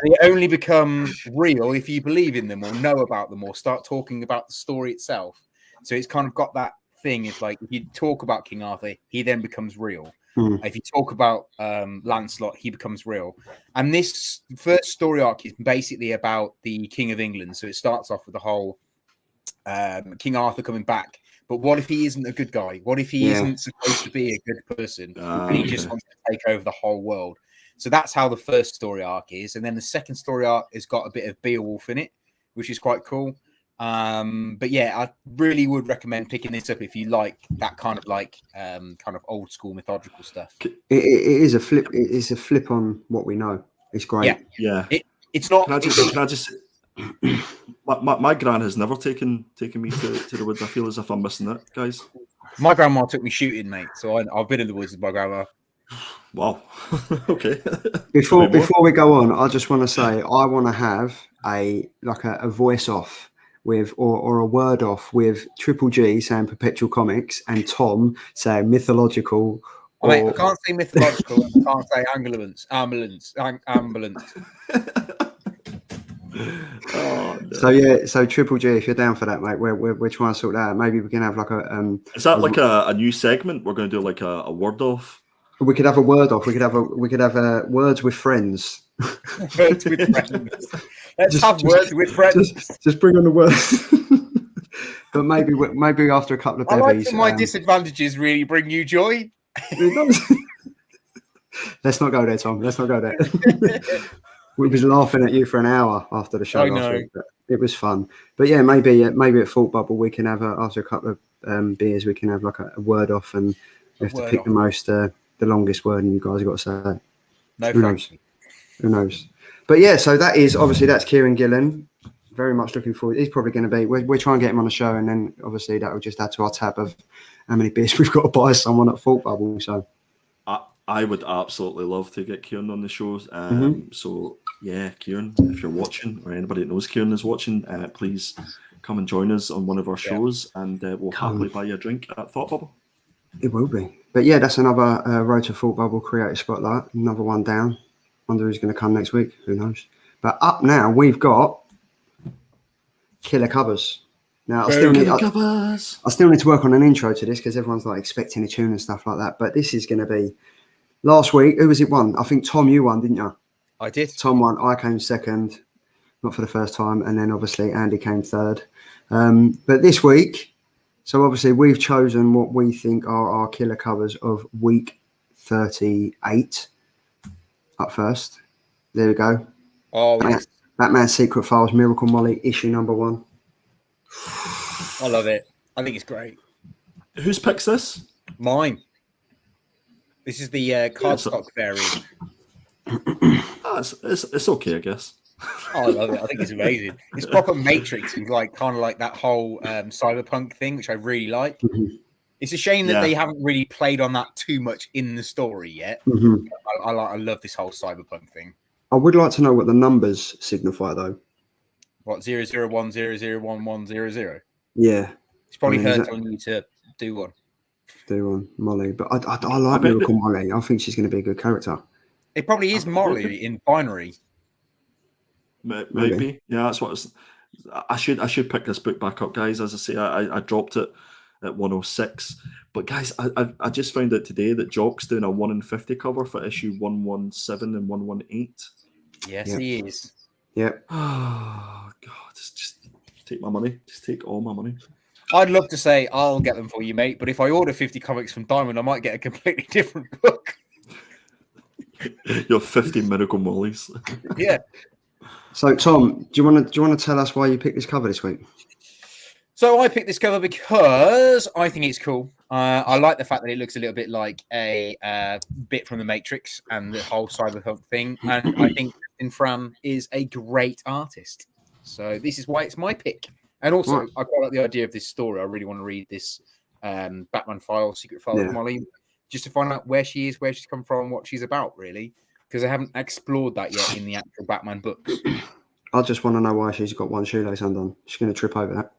They only become real if you believe in them or know about them or start talking about the story itself. So it's kind of got that thing. It's like if you talk about King Arthur, he then becomes real. If you talk about Lancelot, he becomes real. And this first story arc is basically about the King of England. So it starts off with the whole King Arthur coming back. But what if he isn't a good guy? What if he isn't supposed to be a good person and he just wants to take over the whole world? So that's how the first story arc is. And then the second story arc has got a bit of Beowulf in it, which is quite cool. But yeah, I really would recommend picking this up if you like that kind of old school mythological stuff. It is a flip. It is a flip on what we know. It's great. Yeah. It's not. Can I just my gran has never taken me to the woods. I feel as if I'm missing it, guys. My grandma took me shooting, mate. So I've been in the woods with my grandma. Wow. Okay. Before we go on, I just want to say I want to have a voice off with, or a word off with Triple G saying Perpetual Comics and Tom saying mythological. I can't say mythological. I can't say ambulance. Oh, no. So yeah, so Triple G, if you're down for that, mate, we're trying to sort that out. Maybe we can have like a. Is that like a new segment? We're going to do like a word off. We could have a word off. We could have a words with friends. Words with friends. Let's have words with friends. Just bring on the words. But maybe after a couple of I like bevies. that my disadvantages really bring you joy. Let's not go there, Tom. Let's not go there. We was laughing at you for an hour after the show last week. But it was fun. But yeah, maybe at Thought Bubble we can have after a couple of beers we can have like a word off, and we have to pick the longest word, and you guys have got to say. No, Who knows? But yeah, so that's Kieron Gillan. Very much looking forward. He's probably going to be. We're trying to get him on the show, and then obviously that will just add to our tab of how many beers we've got to buy someone at Thought Bubble. So I would absolutely love to get Kieran on the show. So yeah, Kieran, if you're watching, or anybody that knows Kieran is watching, please come and join us on one of our shows, and we'll happily buy you a drink at Thought Bubble. It will be. But yeah, that's another Road to Thought Bubble Creative Spotlight. Another one down. Wonder who's going to come next week. Who knows? But up now, we've got killer covers. Now, I still need to work on an intro to this because everyone's like expecting a tune and stuff like that. But this is going to be last week. Who was it won? I think Tom, you won, didn't you? I did. Tom won. I came second, not for the first time, and then obviously Andy came third. But this week, so obviously we've chosen what we think are our killer covers of week 38. Up first, there we go. Oh, yes. Batman Secret Files, Miracle Molly, issue number 1. I love it. I think it's great. Whose picks this? Mine. This is the cardstock variant. It's okay, I guess. Oh, I love it. I think it's amazing. It's proper Matrix with kind of like that whole cyberpunk thing, which I really like. Mm-hmm. It's a shame that they haven't really played on that too much in the story yet. Mm-hmm. I love this whole cyberpunk thing. I would like to know what the numbers signify, though. What, 001001100? Yeah. It's probably telling you to do one. Do one, Molly. But I like Miracle Molly. I think she's going to be a good character. It probably is Molly in binary. Maybe. Yeah, that's what I should pick this book back up, guys. As I say, I dropped it at 106. But guys, I just found out today that Jock's doing a 1 in 50 cover for issue 117 and 118. Yes, he is. Yep. Oh God, just take my money. Just take all my money. I'd love to say I'll get them for you, mate, but if I order 50 comics from Diamond, I might get a completely different book. Your 50 Miracle Mollies. Yeah. So Tom, do you want to tell us why you picked this cover this week? So I picked this cover because I think it's cool. I like the fact that it looks a little bit like a bit from the Matrix and the whole cyberpunk thing. And I think Fran is a great artist. So this is why it's my pick. And also, I quite like the idea of this story. I really want to read this Batman Secret File of Molly, just to find out where she is, where she's come from, what she's about, really. Because I haven't explored that yet in the actual Batman books. I just want to know why she's got one shoelace undone. She's going to trip over that.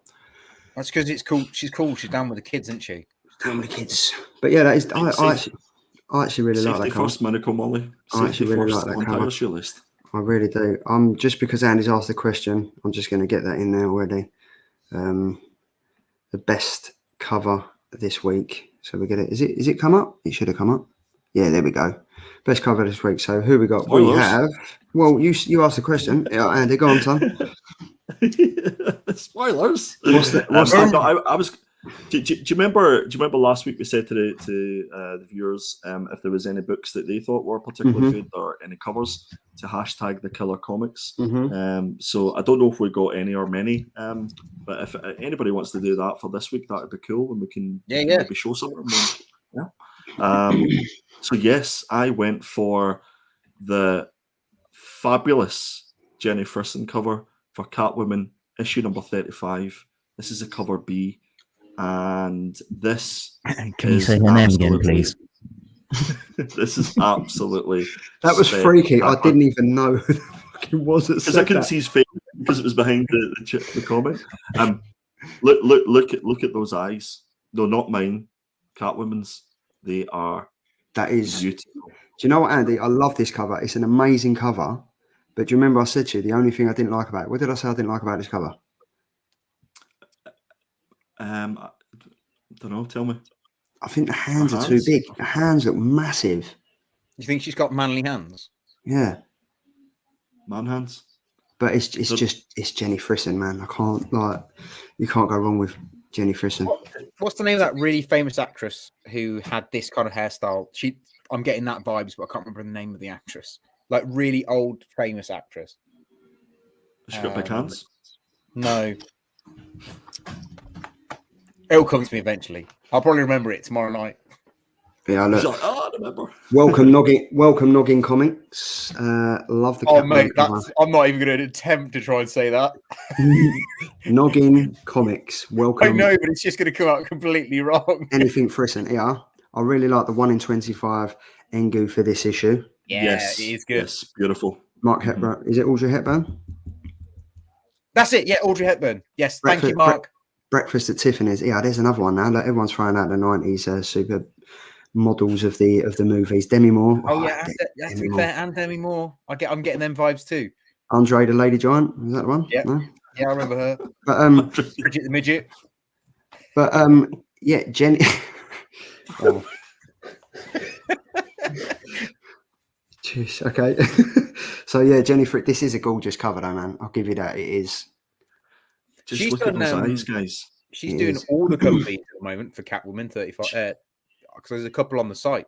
That's because it's cool. She's cool. She's down with the kids, isn't she? Down with the kids. But yeah, that is. I actually really like that cover. First, Miracle Molly. I actually really like that cover. Shoelist. I really do. Just because Andy's asked the question, I'm just going to get that in there already. The best cover this week. So we get it. Is it come up? It should have come up. Yeah, there we go. Best cover this week. So who we got? Spoilers. We have. Well, you asked the question. Yeah, Andy, go on, son. Spoilers. What's the? I was. Do you remember? Do you remember last week we said to the viewers if there was any books that they thought were particularly good or any covers to hashtag the Killer Comics. So I don't know if we got any or many. But if anybody wants to do that for this week, that would be cool, and we can maybe show something. Yeah. So yes, I went for the fabulous Jenniferson cover for Catwoman issue number 35. This is a cover B, and this. Can you say her name again, please? This is absolutely. That was freaky. I didn't even know who the fuck it was. Because I couldn't see his face. because it was behind the comic. Look at those eyes. No, not mine. Catwoman's. They are. That is beautiful. Do you know what, Andy? I love this cover. It's an amazing cover. But do you remember I said to you the only thing I didn't like about it? What did I say I didn't like about this cover? I don't know. Tell me. I think the hands are too big. The hands look massive. You think she's got manly hands? Yeah. Man hands. But it's Jenny Frisson, man. You can't go wrong with Jenny Frisson. What's the name of that really famous actress who had this kind of hairstyle? I'm getting that vibes, but I can't remember the name of the actress. Like really old, famous actress. She got big hands? No. It'll come to me eventually. I'll probably remember it tomorrow night. Yeah, look. Like, I remember. Welcome, Noggin Comics. Love the. Oh, mate, I'm not even going to attempt to try and say that. Noggin Comics. Welcome. I know, but it's just going to come out completely wrong. Anything Frisson. Yeah, I really like the 1 in 25 Engu for this issue. Yeah, yes, it is good. Yes, beautiful. Mark Hepburn. Is it Audrey Hepburn? That's it. Yeah, Audrey Hepburn. Yes, thank you, Mark. Breakfast at Tiffany's. Yeah, there's another one now. Like, everyone's throwing out the 90s super models of the movies. Demi Moore. Oh yeah, to be fair, and Demi Moore. I'm getting them vibes too. Andre the Lady Giant. Is that the one? Yeah, no? Yeah, I remember her. But Bridget the Midget. But yeah, Jenny. Oh. Jeez, okay. So yeah, Jennifer, this is a gorgeous cover though, man. I'll give you that. It is. Just She's look done, at those eyes, guys. She's doing all the cover leads at the moment for Catwoman 35. Because there's a couple on the site.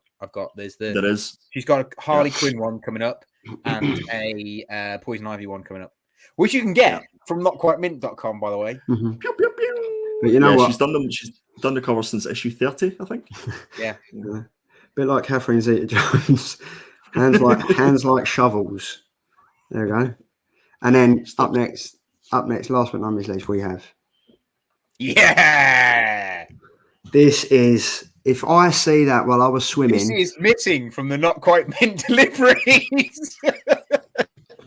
There is. She's got a Harley Quinn one coming up and a Poison Ivy one coming up, which you can get from notquitemint.com, by the way. Mm-hmm. Pew, pew, pew. But you know what? She's done the cover since issue 30, I think. Yeah. A bit like Catherine Zeta-Jones. hands like shovels. There we go. And then up next, last but not least, we have. Yeah. This is. If I see that while I was swimming, this is missing from the Not Quite Mint deliveries.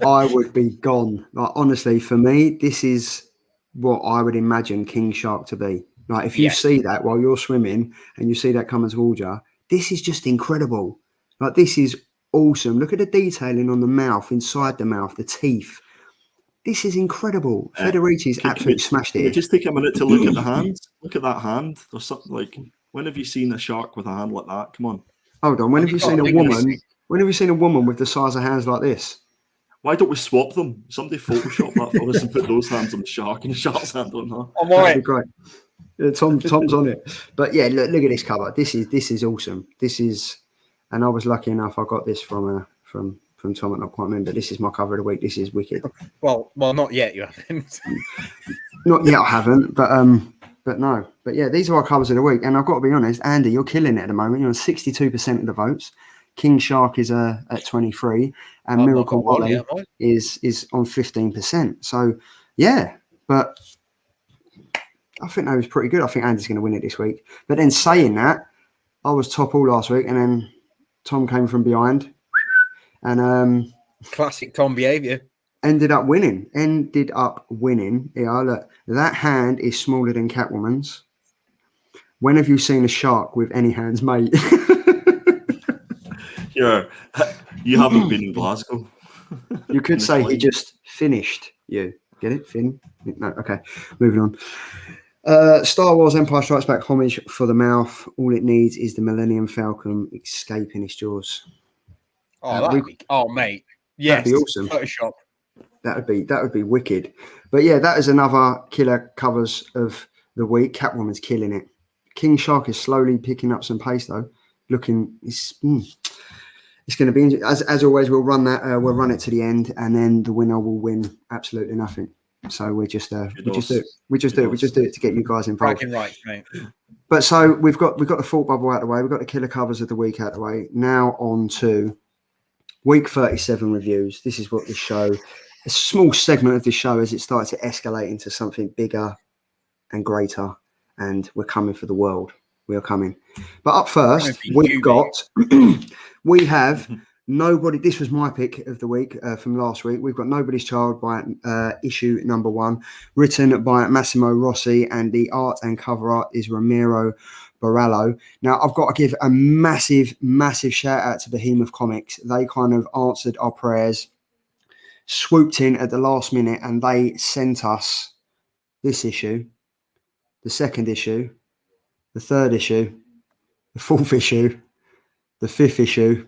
I would be gone. Like honestly, for me, this is what I would imagine King Shark to be. Like if you see that while you're swimming and you see that coming towards you, this is just incredible. Like this is awesome. Look at the detailing on the mouth, inside the mouth, the teeth. This is incredible. Federici's absolutely smashed it. Just take a minute to look at the hands. Look at that hand. There's something like. When have you seen a shark with a hand like that? Come on. Hold on. When have you seen a woman? When have you seen a woman with the size of hands like this? Why don't we swap them? Somebody Photoshop that for us and put those hands on the shark and the shark's hand on her. I'm all right. Great. Yeah, Tom's on it. But yeah, look at this cover. This is awesome. And I was lucky enough. I got this from Tom at Not Quite Mint, but this is my cover of the week. This is wicked. Well, not yet. You haven't. Not yet. I haven't. But no. But yeah, these are our covers of the week. And I've got to be honest, Andy, you're killing it at the moment. You're on 62% of the votes. King Shark is at 23, and Miracle Wally is on 15%. So yeah, but I think that was pretty good. I think Andy's going to win it this week. But then saying that, I was top all last week, and then Tom came from behind, and classic Tom behaviour. Ended up winning. Yeah, look, that hand is smaller than Catwoman's. When have you seen a shark with any hands, mate? Yeah, you haven't been in Glasgow. You could say he just finished you. Get it, Finn? No, okay. Moving on. Star Wars Empire Strikes Back homage for the mouth. All it needs is the Millennium Falcon escaping its jaws. Oh, mate. Yes. That'd be awesome. Photoshop. That would be wicked. But yeah, that is another killer covers of the week. Catwoman's killing it. King Shark is slowly picking up some pace though. It's going to be as always. We'll run it to the end, and then the winner will win absolutely nothing. So we just do it to get you guys involved. Right, mate. But so we've got the thought bubble out of the way. We've got the killer covers of the week out of the way. Now on to week 37 reviews. This is what the show, a small segment of the show, as it starts to escalate into something bigger and greater, and we're coming for the world. We are coming. But up first, we have Nobody. This was my pick of the week from last week. We've got Nobody's Child by issue number 1, written by Massimo Rossi, and the art and cover art is Ramiro Borello. Now, I've got to give a massive, massive shout out to Behemoth Comics. They kind of answered our prayers, swooped in at the last minute, and they sent us this issue, the second issue, the third issue, the fourth issue, the fifth issue,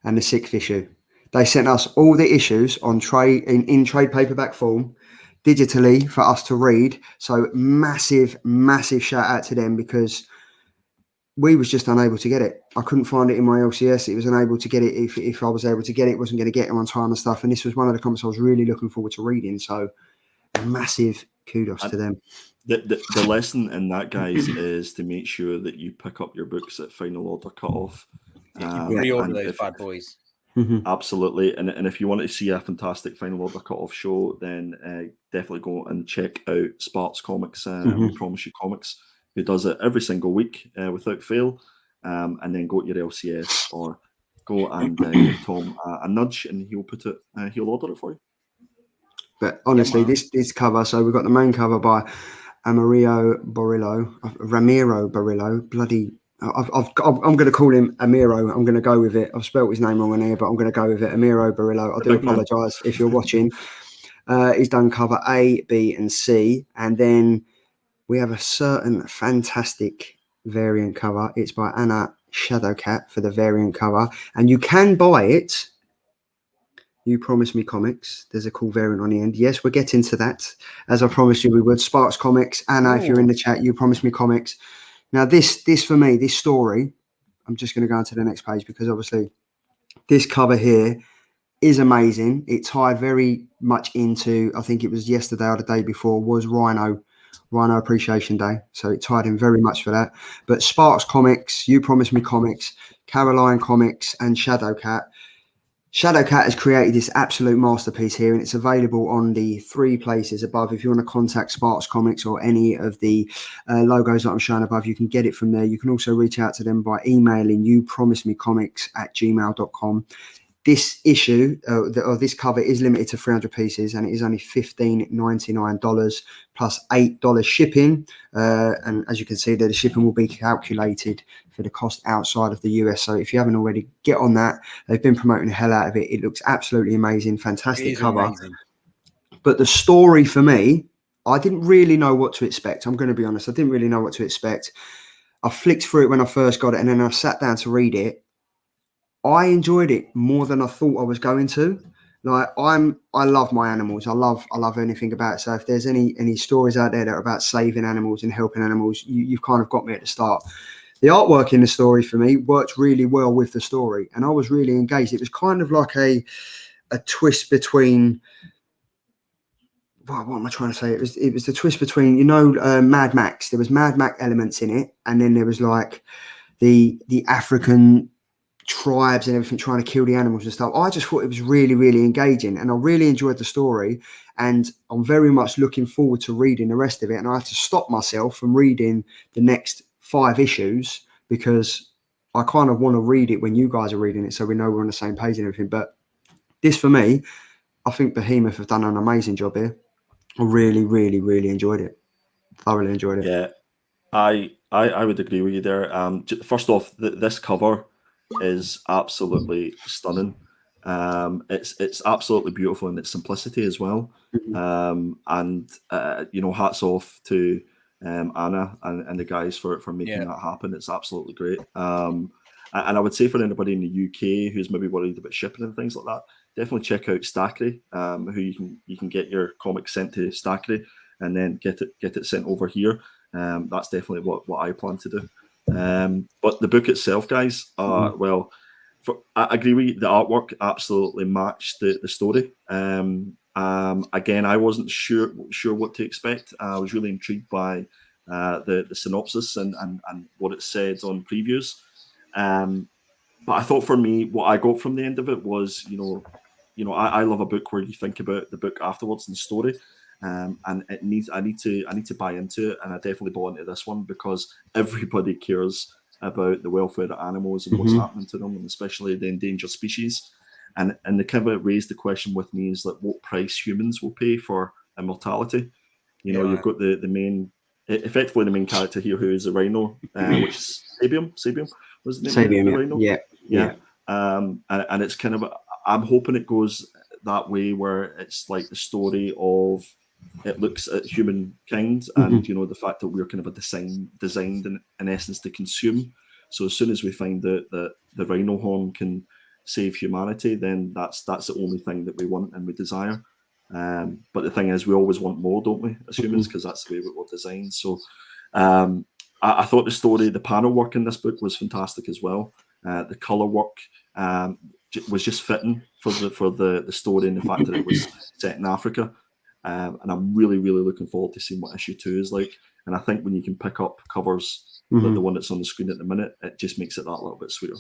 and the 6th issue. They sent us all the issues on trade in trade paperback form, digitally for us to read. So massive, massive shout out to them, because we was just unable to get it. I couldn't find it in my LCS. It was unable to get it. If I was able to get it, wasn't going to get it on time and stuff. And this was one of the comics I was really looking forward to reading. So massive kudos to them. The lesson in that, guys, is to make sure that you pick up your books at final order cutoff. Pre-order those bad boys. Absolutely. And if you want to see a fantastic final order cutoff show, then definitely go and check out Sparks Comics, We Promise You Comics, who does it every single week without fail. And then go to your LCS or go and give Tom a nudge, and he'll order it for you. But honestly, this cover, so we've got the main cover by Ramiro Borello. Bloody, I'm going to call him Amiro. I'm going to go with it. I've spelt his name wrong on here, but I'm going to go with it. Amiro Borello. I do apologise if you're watching. He's done cover A, B, and C. And then we have a certain fantastic variant cover. It's by Anna Shadowcat for the variant cover. And you can buy it. You Promised Me Comics. There's a cool variant on the end. Yes, we're getting to that, as I promised you we would. Sparks Comics. Anna, if you're in the chat, You Promised Me Comics. Now, this for me, this story, I'm just going to go on to the next page, because obviously this cover here is amazing. It tied very much into, I think it was yesterday or the day before, was Rhino Appreciation Day. So it tied in very much for that. But Sparks Comics, You Promised Me Comics, Caroline Comics, and Shadowcat. Shadowcat has created this absolute masterpiece here, and it's available on the 3 places above. If you want to contact Sparks Comics or any of the logos that I'm showing above, you can get it from there. You can also reach out to them by emailing youpromisemecomics@gmail.com. This issue, or this cover, is limited to 300 pieces, and it is only $15.99 plus $8 shipping. And as you can see, the shipping will be calculated for the cost outside of the US. So if you haven't already, get on that. They've been promoting the hell out of it. It looks absolutely amazing. Fantastic cover. Amazing. But the story for me, I didn't really know what to expect. I'm going to be honest. I didn't really know what to expect. I flicked through it when I first got it, and then I sat down to read it. I enjoyed it more than I thought I was going to. Like, I love my animals. I love anything about it. So if there's any stories out there that are about saving animals and helping animals, you've kind of got me at the start. The artwork in the story for me worked really well with the story, and I was really engaged. It was kind of like a twist between. What am I trying to say? It was the twist between, Mad Max. There was Mad Max elements in it, and then there was like the African tribes and everything trying to kill the animals and stuff. I just thought it was really, really engaging, and I really enjoyed the story, and I'm very much looking forward to reading the rest of it. And I had to stop myself from reading the next 5 issues, because I kind of want to read it when you guys are reading it, so we know we're on the same page and everything. But this, for me, I think Behemoth have done an amazing job here. I really, really, really enjoyed it. Thoroughly enjoyed it. Yeah, I would agree with you there. First off, this cover is absolutely stunning. It's absolutely beautiful in its simplicity as well. And hats off to Anna and the guys for making that happen. It's absolutely great. And I would say for anybody in the UK who's maybe worried about shipping and things like that, definitely check out Stackery, who you can get your comics sent to Stackery and then get it sent over here. That's definitely what I plan to do. But the book itself, guys, I agree with you. The artwork absolutely matched the story. Again, I wasn't sure what to expect. I was really intrigued by the synopsis and what it said on previews. But I thought, for me, what I got from the end of it was, I love a book where you think about the book afterwards and the story. And I need to buy into it, and I definitely bought into this one because everybody cares about the welfare of animals and what's happening to them, and especially the endangered species. And the cover raised the question with me is like, what price humans will pay for immortality? You know, you've got effectively the main character here, who is a rhino, which is Sabium was the name of the rhino? Yeah. And it's kind of, I'm hoping it goes that way, where it's like the story of, it looks at humankind and, you know, the fact that we're kind of designed in essence to consume. So as soon as we find that the rhino horn can save humanity, then that's the only thing that we want and we desire. But the thing is, we always want more, don't we, as humans, because that's the way we were designed. So I thought the story, the panel work in this book was fantastic as well. The color work was just fitting for the story, and the fact that it was set in Africa. And I'm really, really looking forward to seeing what issue 2 is like. And I think when you can pick up covers like the one that's on the screen at the minute, it just makes it that little bit sweeter.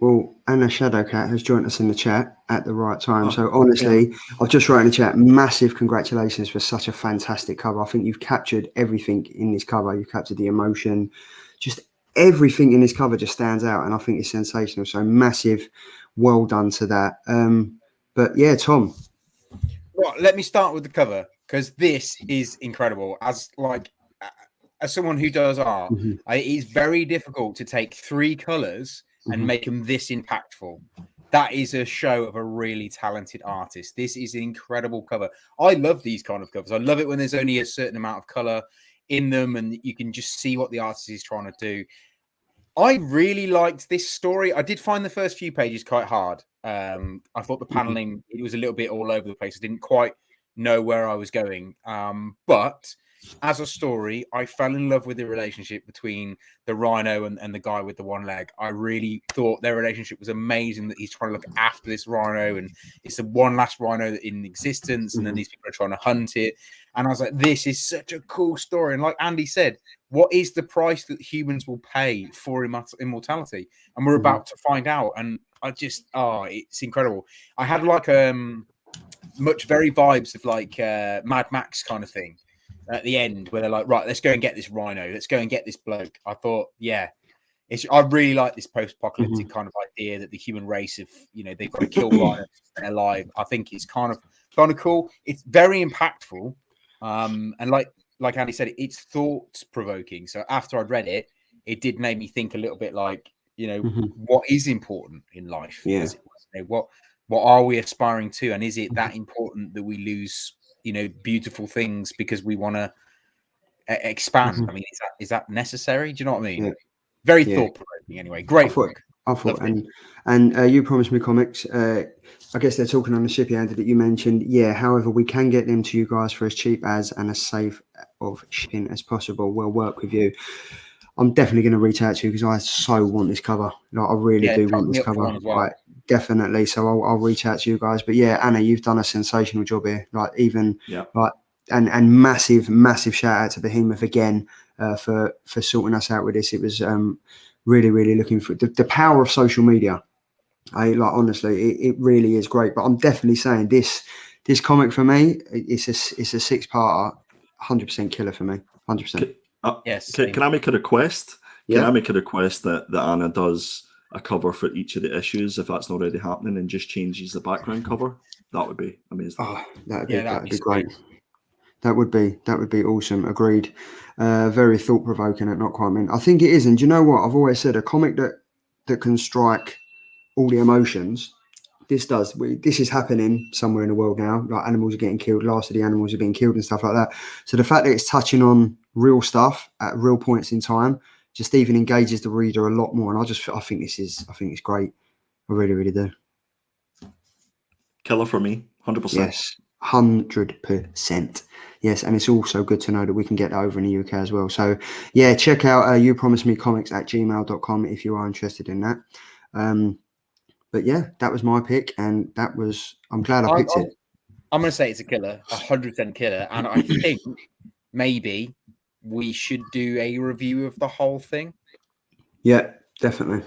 Well, Anna Shadowcat has joined us in the chat at the right time. So honestly, I've just wrote in the chat, massive congratulations for such a fantastic cover. I think you've captured everything in this cover. You've captured the emotion, just everything in this cover just stands out, and I think it's sensational. So massive, well done to that. But yeah, Tom. Well, let me start with the cover, because this is incredible. As someone who does art, it is very difficult to take 3 colors and make them this impactful. That is a show of a really talented artist. This is an incredible cover. I love these kind of covers. I love it when there's only a certain amount of color in them and you can just see what the artist is trying to do. I really liked this story. I did find the first few pages quite hard. I thought the paneling, it was a little bit all over the place. I didn't quite know where I was going. But as a story, I fell in love with the relationship between the rhino and the guy with the one leg. I really thought their relationship was amazing, that he's trying to look after this rhino and it's the one last rhino in existence. And then these people are trying to hunt it. And I was like, this is such a cool story. And like Andy said, what is the price that humans will pay for immortality? And we're about to find out. And I just, it's incredible. I had like much very vibes of like Mad Max kind of thing at the end, where they're like, right, let's go and get this rhino. Let's go and get this bloke. I thought, I really like this post-apocalyptic kind of idea that the human race, they've got to kill rhinos to stay alive. I think it's kind of cool. It's very impactful. And like Andy said, it's thought-provoking. So after I'd read it, it did make me think a little bit like, what is important in life? Yeah. What are we aspiring to? And is it that important that we lose, beautiful things because we want to expand? I mean, is that necessary? Do you know what I mean? Very thought-provoking anyway. Great book. I thought, and You Promised Me comics, I guess they're talking on the shipping end that you mentioned. Yeah, however, we can get them to you guys for as cheap as and as safe of shipping as possible. We'll work with you. I'm definitely going to reach out to you because I so want this cover. Like, I really do want this cover. Well. Like, definitely. So I'll reach out to you guys. But yeah, Anna, you've done a sensational job here. Like, even like, and massive shout out to Behemoth again for sorting us out with this. It was really, really looking for the power of social media. Honestly, it really is great. But I'm definitely saying this comic for me, it's a 6-parter, 100% killer for me, 100%. Yes. Can I make a request? Yeah. Can I make a request that Anna does a cover for each of the issues, if that's not already happening, and just changes the background cover? That would be amazing. Oh, that'd be great. That would be awesome. Agreed. Very thought provoking. At not quite mean. I think it is. And do you know what? I've always said a comic that can strike all the emotions. This does. This is happening somewhere in the world now. Like, animals are getting killed. Last of the animals are being killed and stuff like that. So the fact that it's touching on real stuff at real points in time just even engages the reader a lot more. And I think it's great. I really, really do. Killer for me, 100%. Yes, 100%. Yes, and it's also good to know that we can get that over in the UK as well. So yeah, check out You Promise Me Comics at gmail.com if you are interested in that. But yeah, that was my pick, and I'm glad I picked it. I'm going to say it's a killer, 100% killer, and I think maybe we should do a review of the whole thing. Yeah, definitely.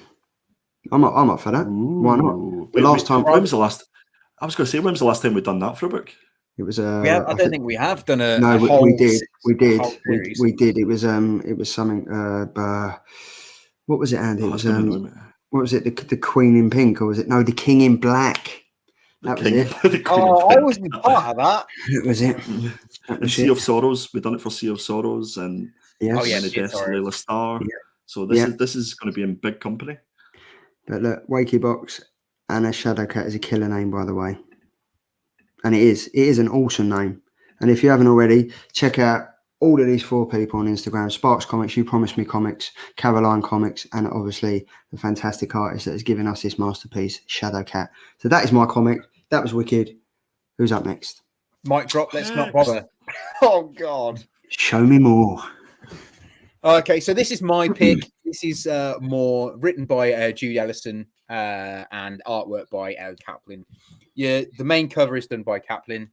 I'm up for that. Ooh. Why not? When was the last? I was going to say, when was the last time we've done that for a book? It was. I don't think we have done a. No, a whole we did. We did. whole series. We did. It was something. What was it, Andy? It was what was it? The Queen in Pink, or was it the King in Black? That was it. I wasn't part of that. It was it. That And was Sea it. of Sorrows, we've done it for Sea of Sorrows, and Yes. Oh, yeah, Many Sea of Deaths of Sorrows. Layla Starr. Yeah. So Yeah. this is going to be in big company. But look, Wakey Box and a Shadowcat is a killer name, by the way. And it is an awesome name. And if you haven't already, check out all of these 4 people on Instagram: Sparks Comics, You Promised Me Comics, Caroline Comics, and obviously the fantastic artist that has given us this masterpiece, Shadowcat. So that is my comic. That was wicked. Who's up next? Mic drop. Let's not bother. Oh God. Show me more. Okay, so this is my pick. This is more written by Jude Ellison and artwork by Ed Kaplan. Yeah, the main cover is done by Kaplan.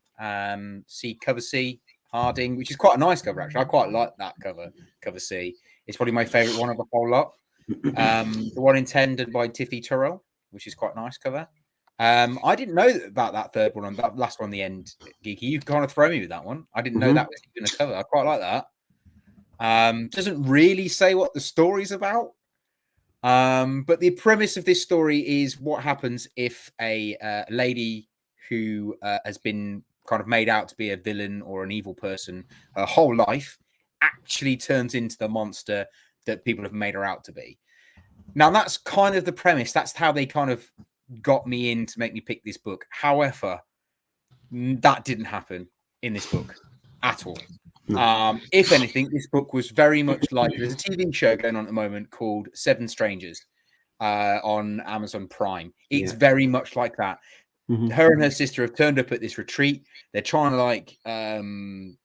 See cover C, Harding, which is quite a nice cover actually. I quite like that cover C. It's probably my favourite one of the whole lot. The one intended by Tiffany Turrell, which is quite a nice cover. I didn't know about that third one and that last one, the end, Geeky. You kind of throw me with that one. I didn't know that was even a cover. I quite like that. Doesn't really say what the story's about. But the premise of this story is what happens if a lady who has been kind of made out to be a villain or an evil person her whole life actually turns into the monster that people have made her out to be. Now, that's kind of the premise. That's how they kind of got me in to make me pick this book. However, that didn't happen in this book at all. If anything, this book was very much like, there's a TV show going on at the moment called Seven Strangers on Amazon Prime. It's very much like that. Her and her sister have turned up at this retreat. They're trying to like kind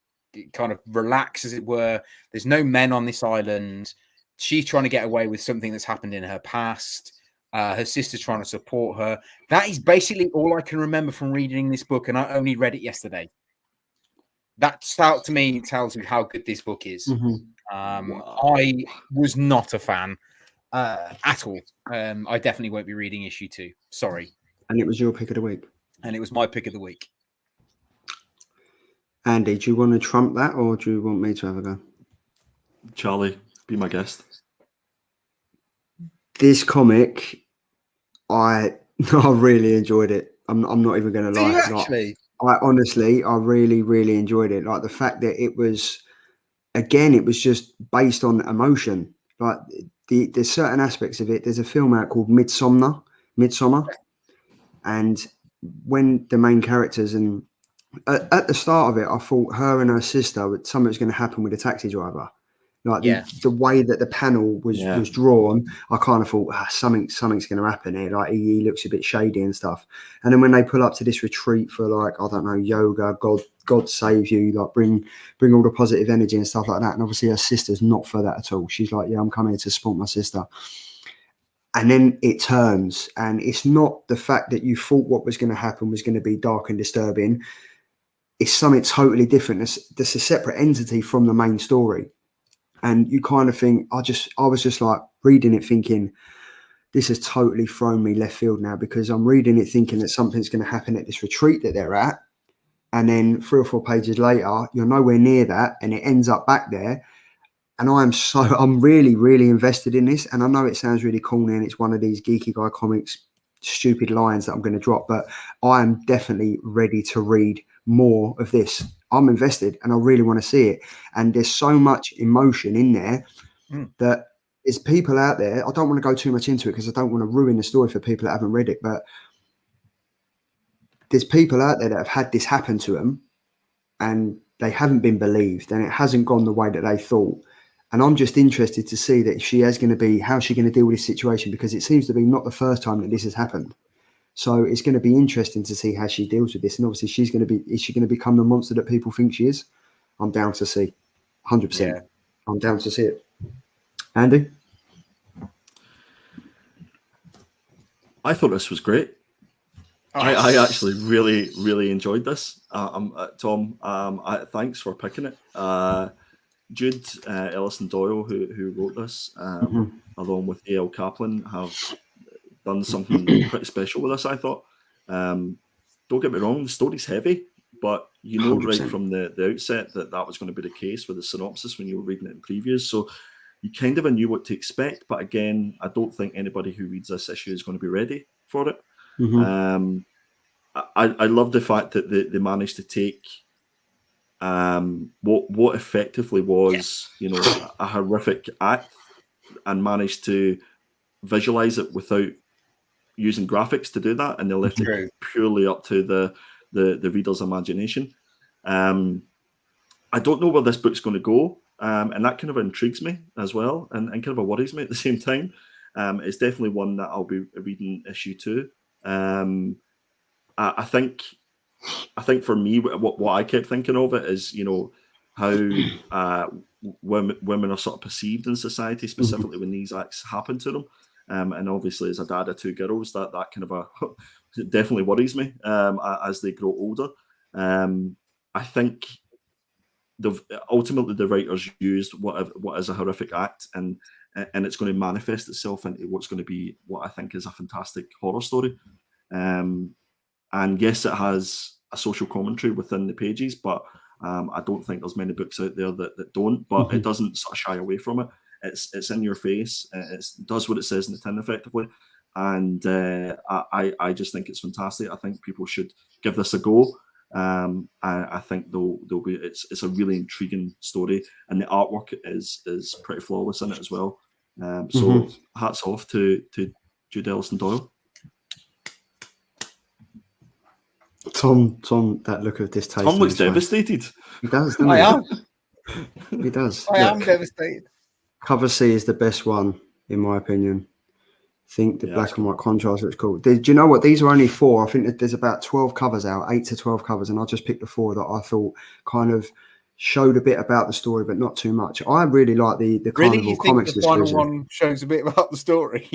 of relax, as it were. There's no men on this island. She's trying to get away with something that's happened in her past. Her sister's trying to support her. That is basically all I can remember from reading this book, and I only read it yesterday. That to me tells you how good this book is. I was not a fan at all. I definitely won't be reading issue 2. Sorry. And it was your pick of the week. And it was my pick of the week. Andy, do you want to trump that, or do you want me to have a go? Charlie, be my guest. This comic, I really enjoyed it. I'm not even going to lie. Did you actually? I really, really enjoyed it. Like the fact that it was, again, it was just based on emotion. Like there's certain aspects of it. There's a film out called Midsommar, and when the main characters and at the start of it, I thought her and her sister, something was going to happen with the taxi driver. Like the way that the panel was drawn, I kind of thought something's going to happen here. Like he looks a bit shady and stuff. And then when they pull up to this retreat for like, I don't know, yoga, God save you, like bring all the positive energy and stuff like that. And obviously her sister's not for that at all. She's like, yeah, I'm coming here to support my sister. And then it turns, and it's not the fact that you thought what was going to happen was going to be dark and disturbing. It's something totally different. It's a separate entity from the main story. And you kind of think, I was just like reading it thinking, this has totally thrown me left field now, because I'm reading it thinking that something's going to happen at this retreat that they're at. And then 3 or 4 pages later, you're nowhere near that. And it ends up back there. And I'm really, really invested in this. And I know it sounds really corny and it's one of these geeky guy comics, stupid lines that I'm going to drop, but I am definitely ready to read more of this. I'm invested and I really want to see it. And there's so much emotion in there that there's people out there. I don't want to go too much into it because I don't want to ruin the story for people that haven't read it, but there's people out there that have had this happen to them and they haven't been believed and it hasn't gone the way that they thought. And I'm just interested to see that how's she going to deal with this situation, because it seems to be not the first time that this has happened. So it's going to be interesting to see how she deals with this. And obviously is she going to become the monster that people think she is? I'm down to see. 100%. Yeah. I'm down to see it. Andy? I thought this was great. I actually really, really enjoyed this. Tom, thanks for picking it. Jude Ellison Doyle, who wrote this, along with A.L. Kaplan, have done something pretty special with this, I thought. Don't get me wrong, the story's heavy, but you know 100%. Right from the outset that was going to be the case with the synopsis when you were reading it in previews. So you kind of knew what to expect, but again, I don't think anybody who reads this issue is going to be ready for it. Mhm. I love the fact that they managed to take what effectively was, you know, a horrific act and managed to visualize it without using graphics to do that, and they left it purely up to the reader's imagination. I don't know where this book's going to go, and that kind of intrigues me as well, and kind of worries me at the same time. It's definitely one that I'll be reading issue 2. I think for me, what I kept thinking of it is, you know, how women are sort of perceived in society, specifically when these acts happen to them. And obviously, as a dad of 2 girls, that kind of definitely worries me as they grow older. I think ultimately the writers used what is a horrific act, and it's going to manifest itself into what's going to be what I think is a fantastic horror story. And yes, it has a social commentary within the pages, but I don't think there's many books out there that don't. But it doesn't sort of shy away from it. It's in your face. It does what it says in the tin effectively, and I just think it's fantastic. I think people should give this a go. I think they'll be. It's a really intriguing story, and the artwork is pretty flawless in it as well. So hats off to Jude Ellison Doyle. Tom, that look of distaste. Tom looks devastated. He does, doesn't I he? am. He does. I am devastated. Cover C is the best one, in my opinion. I think the black and white contrast looks cool. Do you know what? These are only 4. I think that there's about 12 covers out, 8 to 12 covers, and I just picked the 4 that I thought kind of showed a bit about the story, but not too much. I really like the Really, Carnival you think Comics the final exclusive. one shows a bit about the story?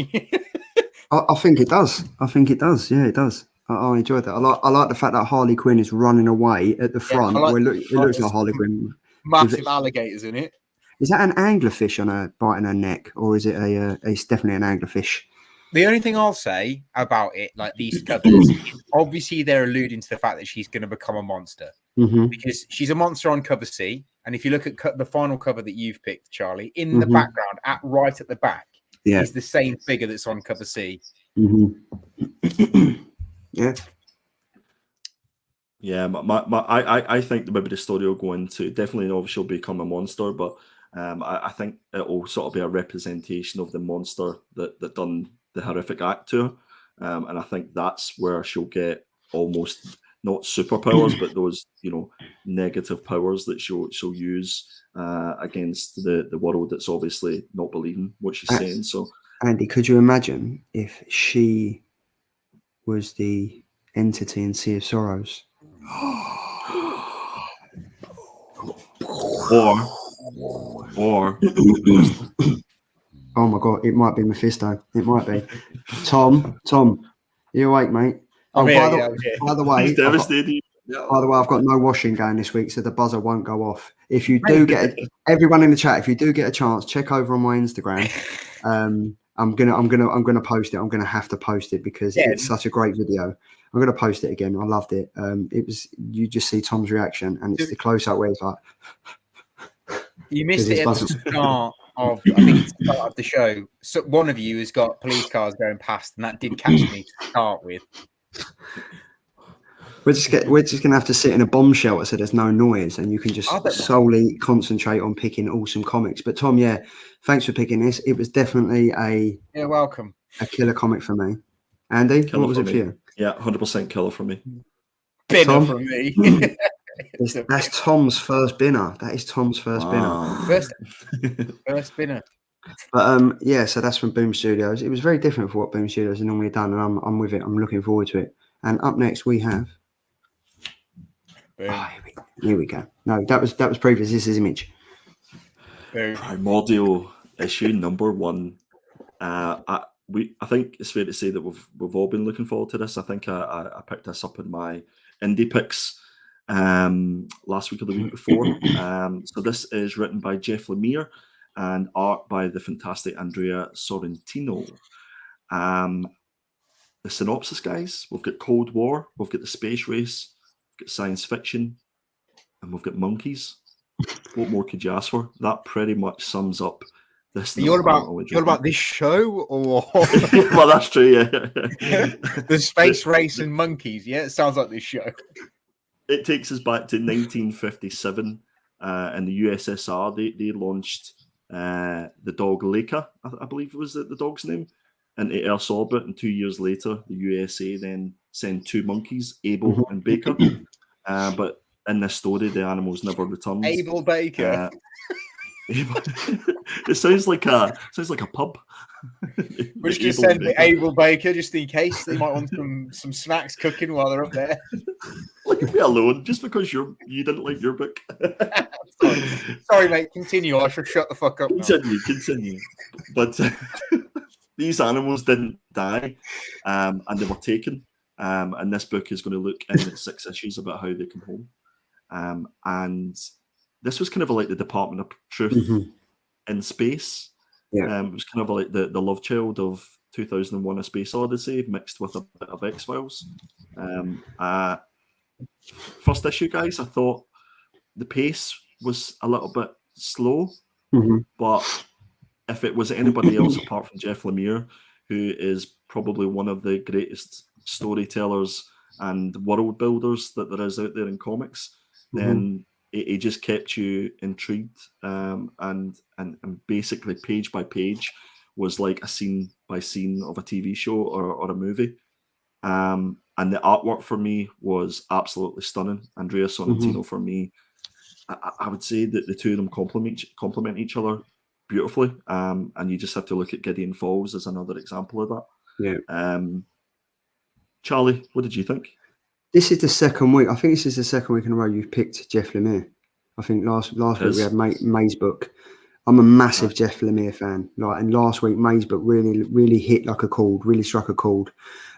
I think it does. I think it does. Yeah, it does. I enjoyed that. I like the fact that Harley Quinn is running away at the front. I like where it looks like Harley Quinn. Massive alligators in it. Is that an anglerfish on her biting her neck, or is it it's definitely an anglerfish? The only thing I'll say about it, like these covers, obviously they're alluding to the fact that she's going to become a monster because she's a monster on cover C. And if you look at the final cover that you've picked, Charlie, in the background, right at the back, is the same figure that's on cover C. Yeah. I think maybe the story will go into definitely. Obviously, she'll become a monster, but I think it will sort of be a representation of the monster that done the horrific act to her, and I think that's where she'll get almost not superpowers, but those, you know, negative powers that she'll use against the world that's obviously not believing what she's saying. So, Andy, could you imagine if she was the entity in Sea of Sorrows? or oh my God, it might be Mephisto. It might be. Tom, you awake, mate? By the way, he's devastated. By the way, I've got no washing going this week, so the buzzer won't go off. If you do everyone in the chat, if you do get a chance, check over on my Instagram. I'm gonna post it. I'm gonna have to post it because it's such a great video. I'm gonna post it again. I loved it. You just see Tom's reaction, and it's the close up where it's like. You missed it at the start of, I think it's the start of the show. So one of you has got police cars going past, and that did catch me to start with. We're just gonna have to sit in a bomb shelter so there's no noise, and you can just solely concentrate on picking awesome comics. But Tom, thanks for picking this. It was definitely you're welcome. A killer comic for me. Andy, what was it for you? Yeah, 100% killer for me. Binner for me. That's Tom's first binner. That is Tom's first binner. First binner. But so that's from Boom Studios. It was very different for what Boom Studios have normally done, and I'm with it. I'm looking forward to it. And up next we have. Here we go. No, that was previous. This is Image. Primordial issue number 1. I think it's fair to say that we've all been looking forward to this. I think I picked this up in my indie picks last week or the week before. So this is written by Jeff Lemire and art by the fantastic Andrea Sorrentino. The synopsis, guys: we've got Cold War, we've got the space race, we've got science fiction, and we've got monkeys. What more could you ask for? That pretty much sums up This You're not about this show, or well, that's true. Yeah, the space race and monkeys? Yeah, it sounds like this show. It takes us back to 1957 in the USSR. They launched the dog Leica, I believe was the dog's name, into Earth's orbit. And 2 years later, the USA then sent 2 monkeys, Abel and Baker. But in this story, the animals never returned. Abel Baker. It sounds like a pub. We're just send the Abel Baker just in case they might want some snacks cooking while they're up there. Leave me alone, just because you didn't like your book. Sorry, mate. Continue. I should shut the fuck up. Continue. But these animals didn't die, and they were taken. And this book is going to look in its 6 issues about how they come home. And this was kind of like the Department of Truth in space. Yeah. It was kind of like the love child of 2001: A Space Odyssey mixed with a bit of X-Files. First issue, guys, I thought the pace was a little bit slow, but if it was anybody else apart from Jeff Lemire, who is probably one of the greatest storytellers and world builders that there is out there in comics, then it just kept you intrigued, and basically page by page was like a scene by scene of a TV show or a movie. And the artwork for me was absolutely stunning. Andrea Sorrentino for me, I would say that the two of them complement each other beautifully. And you just have to look at Gideon Falls as another example of that. Yeah. Charlie, what did you think? This is the second week. I think this is the second week in a row you've picked Jeff Lemire. I think last week we had May's book. I'm a massive Jeff Lemire fan. And last week May's book really hit like a chord, really struck a chord.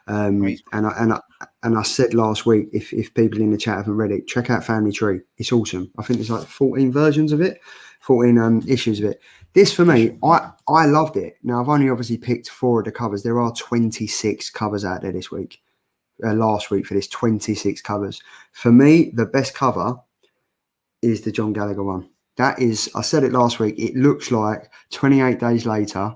And I said last week, if people in the chat haven't read it, check out Family Tree. It's awesome. I think there's like 14 versions of it, 14 issues of it. This for me, I loved it. Now I've only obviously picked 4 of the covers. There are 26 covers out there this week. Last week for this, 26 covers. For me, the best cover is the John Gallagher one. That is, I said it last week, it looks like 28 days later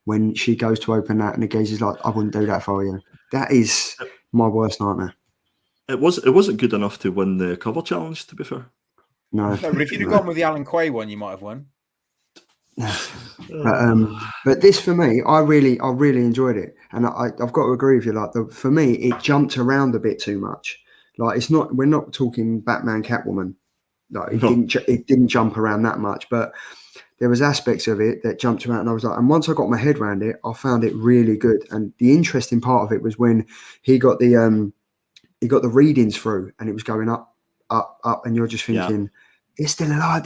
when she goes to open that and the geezer's like, I wouldn't do that for you. That is my worst nightmare. It wasn't good enough to win the cover challenge, to be fair. No, but if you'd have gone with the Alan Quay one, you might have won. But this for me, I really enjoyed it, and I've got to agree with you. Like for me, it jumped around a bit too much. Like we're not talking Batman, Catwoman. Like it didn't jump around that much, but there was aspects of it that jumped around, and I was like, and once I got my head around it, I found it really good. And the interesting part of it was when he got the readings through, and it was going up, and you're just thinking. Yeah. They're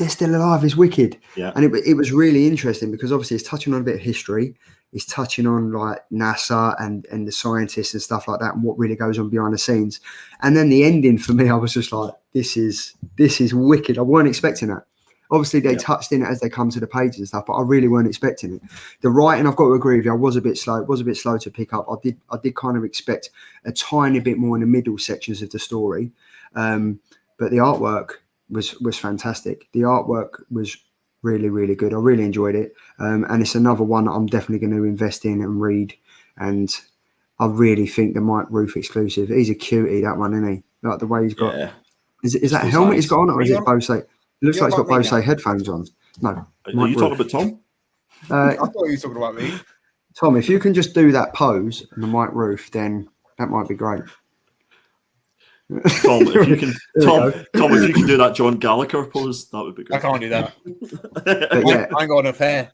still alive, it's wicked. Yeah. And it was really interesting because obviously it's touching on a bit of history. It's touching on like NASA and the scientists and stuff like that and what really goes on behind the scenes. And then the ending for me, I was just like, this is wicked. I weren't expecting that. Obviously they touched in it as they come to the pages and stuff, but I really weren't expecting it. The writing, I've got to agree with you, I was a bit slow. It was a bit slow to pick up. I did kind of expect a tiny bit more in the middle sections of the story. But the artwork was fantastic. The artwork was really, really good. I really enjoyed it. And it's another one that I'm definitely going to invest in and read. And I really think the Mike Roof exclusive. He's a cutie, that one, isn't he? Like the way he's got. Yeah. Is that a helmet he's got on, or is it Bose? It looks like he's got Bose headphones on. No. Are you talking about Tom? I thought you were talking about me. Tom, if you can just do that pose and the Mike Roof, then that might be great. Tom, if you can, if you can do that John Gallagher pose, that would be good. I can't do that. But yeah, I ain't got enough hair.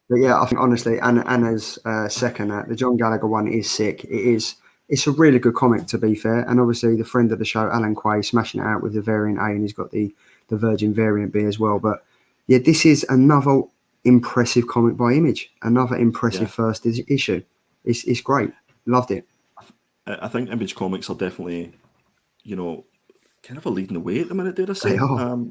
But yeah, I think honestly, Anna's second that the John Gallagher one is sick. It's a really good comic, to be fair. And obviously, the friend of the show, Alan Quay, smashing it out with the variant A, and he's got the Virgin variant B as well. But yeah, this is another impressive comic by Image. Another impressive first issue. It's great. Loved it. I think Image Comics are definitely, kind of a leading the way at the minute, dare I say. They are. They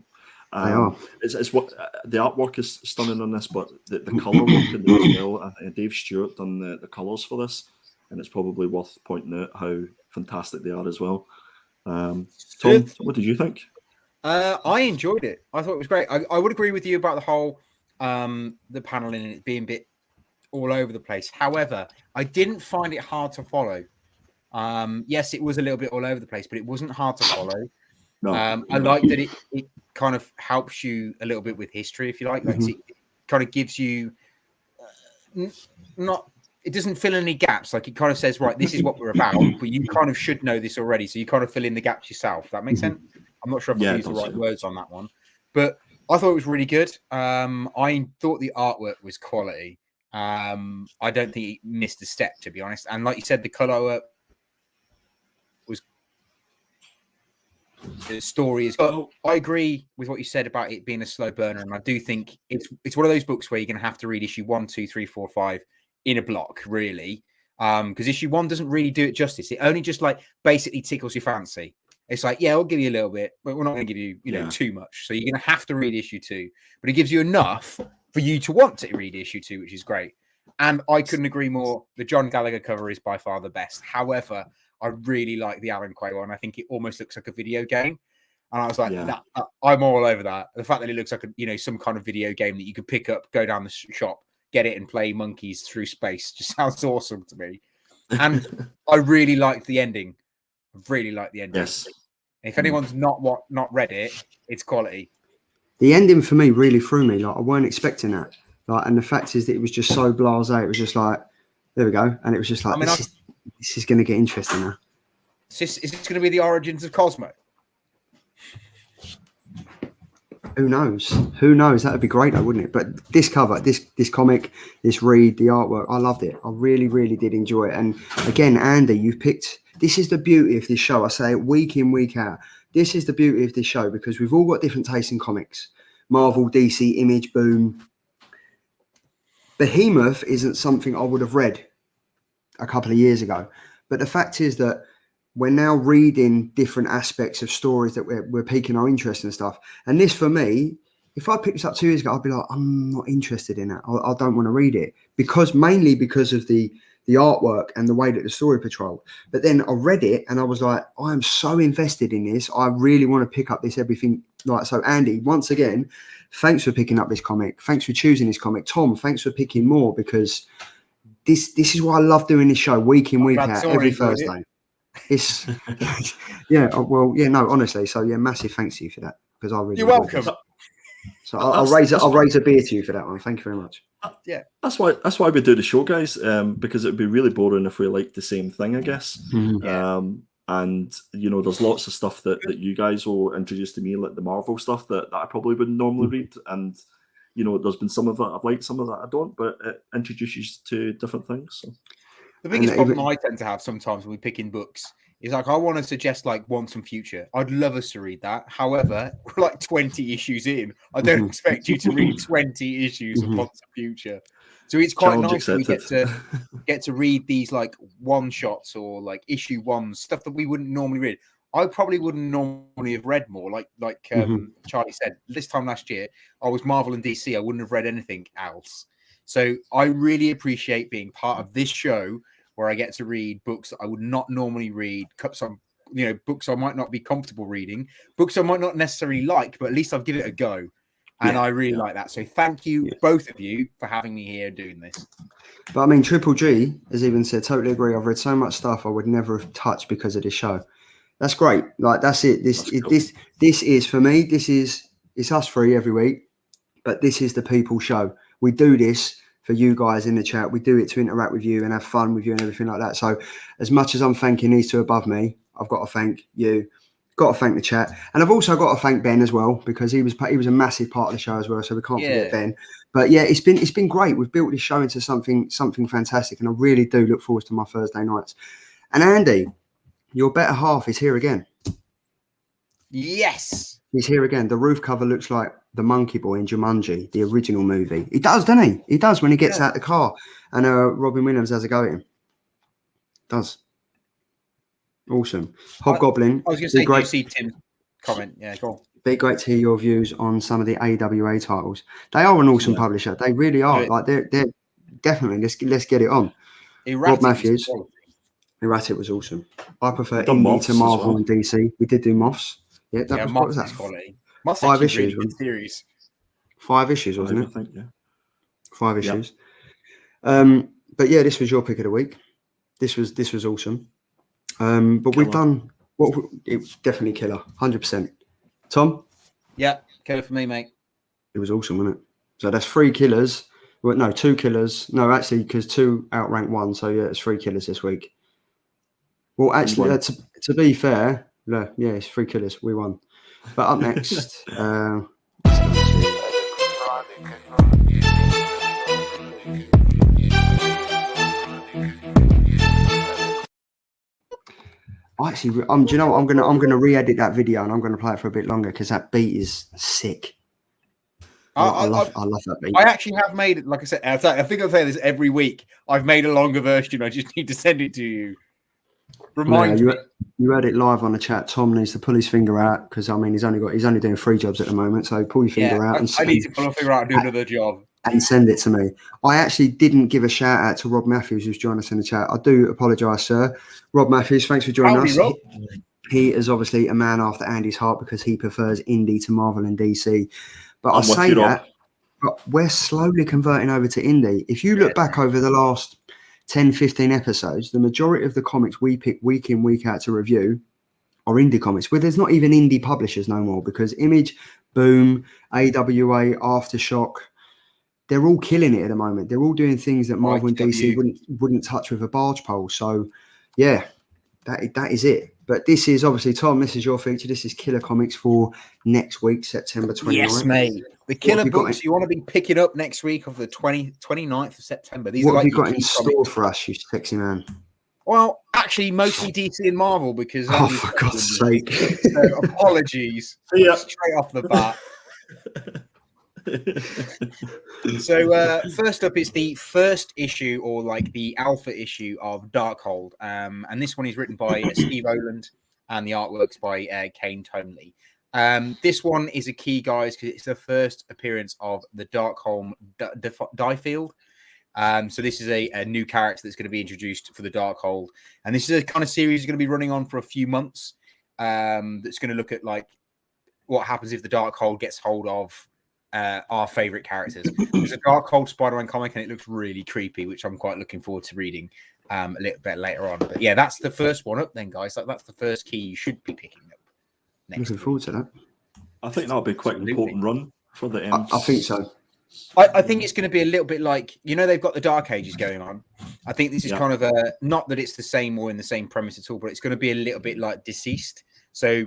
are. It's what the artwork is stunning on this, but the colour work in there as well. Dave Stewart done the colours for this, and it's probably worth pointing out how fantastic they are as well. Tom, what did you think? I enjoyed it. I thought it was great. I would agree with you about the whole the paneling and it being a bit all over the place. However, I didn't find it hard to follow. Yes, it was a little bit all over the place, but it wasn't hard to follow. I like that it kind of helps you a little bit with history, if you like. Like it kind of gives you not. It doesn't fill any gaps. Like it kind of says, right, this is what we're about, but you kind of should know this already. So you kind of fill in the gaps yourself. That makes sense. I'm not sure if I used the right words on that one, but I thought it was really good. I thought the artwork was quality. I don't think he missed a step, to be honest. And like you said, the color was the story is. But I agree with what you said about it being a slow burner, and I do think it's one of those books where you're going to have to read issue 1, 2, 3, 4, 5 in a block, really, because issue 1 doesn't really do it justice. It only just like basically tickles your fancy. It's like, yeah, I'll give you a little bit, but we're not going to give you, you know, too much. So you're going to have to read issue 2, but it gives you enough for you to want to read issue 2, which is great. And I couldn't agree more. The John Gallagher cover is by far the best. However, I really like the Alan Quay one. I think it almost looks like a video game. And I was like, I'm all over that. The fact that it looks like some kind of video game that you could pick up, go down the shop, get it and play monkeys through space just sounds awesome to me. And I really liked the ending. I really liked the ending. Yes. If anyone's not read it, it's quality. The ending for me really threw me. Like I weren't expecting that. Like, and the fact is that it was just so blasé. It was just like, there we go, and it was just like, this is going to get interesting now. Is this going to be the origins of Cosmo? Who knows? Who knows? That would be great, though, wouldn't it? But this cover, this comic, this read, the artwork, I loved it. I really, really did enjoy it. And again, Andy, you've picked. This is the beauty of this show. I say it week in, week out. This is the beauty of this show because we've all got different tastes in comics. Marvel, DC, Image, Boom. Behemoth isn't something I would have read a couple of years ago. But the fact is that we're now reading different aspects of stories that we're piquing our interest and stuff. And this, for me, if I picked this up 2 years ago, I'd be like, I'm not interested in that. I don't want to read it mainly because of the artwork and the way that the story portrayed. But then I read it and I was like, I am so invested in this. I really want to pick up this everything. Like, so Andy, once again, thanks for picking up this comic. Thanks for choosing this comic. Tom, thanks for picking more because this is why I love doing this show week in, week out, every Thursday. It's honestly. So yeah, massive thanks to you for that because I really. You're welcome. So I'll raise a beer to you for that one. Thank you very much. Yeah, that's why we do the show, guys. Because it'd be really boring if we liked the same thing, I guess. Mm-hmm. And there's lots of stuff that you guys will introduce to me, like the Marvel stuff that I probably wouldn't normally read, and there's been some of that I've liked, some of that I don't, but it introduces to different things. So. The biggest problem I tend to have sometimes when we pick in books is like I want to suggest like Once and Future. I'd love us to read that. However, we're like 20 issues in. I don't expect you to read 20 issues of Once and Future. So it's quite nice that we get to read these like one shots or like issue ones, stuff that we wouldn't normally read. I probably wouldn't normally have read more. Like Charlie said, this time last year, I was Marvel and DC. I wouldn't have read anything else. So I really appreciate being part of this show where I get to read books that I would not normally read, some books I might not be comfortable reading, books I might not necessarily like, but at least I'll give it a go. And I really like that. So thank you, both of you, for having me here doing this. But I mean, Triple G has even said, totally agree. I've read so much stuff I would never have touched because of this show. That's great. Like, that's it. This is for me, it's us three every week, but this is the people show. We do this for you guys in the chat. We do it to interact with you and have fun with you and everything like that. So as much as I'm thanking these two above me, I've got to thank you, got to thank the chat. And I've also got to thank Ben as well, because he was a massive part of the show as well. So we can't forget Ben. But yeah, it's been great. We've built this show into something fantastic. And I really do look forward to my Thursday nights. And Andy, your better half is here again. Yes. He's here again. The roof cover looks like the monkey boy in Jumanji, the original movie. He does, doesn't he? He does when he gets out the car. And Robin Williams has a go at him. Does. Awesome. Hobgoblin. I was going to say, do you see Tim's comment? Yeah, go on. Be great to hear your views on some of the AWA titles. They are an awesome publisher. They really are. Like they're definitely. Let's get it on. Rob Matthews. Erratic was awesome. I prefer indie to Marvel and DC. We did do Moths. Yeah, Moths is quality. Moths 5 issues. Really good series. 5 issues, wasn't it? I think, yeah. 5 issues. But yeah, this was your pick of the week. This was awesome. But we've done it was definitely killer, 100%. Tom? Yeah, killer for me, mate. It was awesome, wasn't it? So that's 3 killers. Well, no, 2 killers. No, actually, because 2 outrank 1. So yeah, it's 3 killers this week. Well, actually, to be fair, yeah, it's 3 killers. We won. But up next, actually, do you know what? I'm gonna re-edit that video and I'm gonna play it for a bit longer because that beat is sick. I love that beat. I actually have made it. Like I said, I think I say this every week. I've made a longer version. I just need to send it to you. Remind me. You heard it live on the chat. Tom needs to pull his finger out because I mean he's only doing 3 jobs at the moment. So pull your finger out. I need to pull my finger out and do another job. And send it to me. I actually didn't give a shout out to Rob Matthews, who's joined us in the chat. I do apologise, sir. Rob Matthews, thanks for joining us. Rob. He is obviously a man after Andy's heart because he prefers indie to Marvel and DC. But I say that, but we're slowly converting over to indie. If you look back over the last 10, 15 episodes, the majority of the comics we pick week in, week out to review are indie comics, where there's not even indie publishers no more because Image, Boom, AWA, Aftershock, they're all killing it at the moment. They're all doing things that Marvel and DC wouldn't touch with a barge pole. So, yeah, that is it. But this is obviously, Tom, this is your feature. This is Killer Comics for next week, September 29th. Yes, mate. The Killer books you want to be picking up next week of the 29th of September. What have you got in store for us, you sexy man? Well, actually, mostly DC and Marvel because... Oh, for God's sake. So, apologies. Straight off the bat. So first up is the first issue or like the alpha issue of Darkhold, and this one is written by Steve Oland and the artwork's by Kane Tonley. This one is a key, guys, because it's the first appearance of the Darkhold Diefield. So this is a new character that's going to be introduced for the Darkhold, and this is a kind of series that's going to be running on for a few months. That's going to look at like what happens if the Darkhold gets hold of our favorite characters. There's a Darkhold Spider-Man comic and it looks really creepy, which I'm quite looking forward to reading a little bit later on. But yeah, that's the first one up then, guys. That's the first key you should be picking up next Looking forward to that. I think that'll be quite an important run for the I think so. I think it's going to be a little bit like, they've got the Dark Ages going on. I think this is kind of not that it's the same or in the same premise at all, but it's going to be a little bit like Deceased. So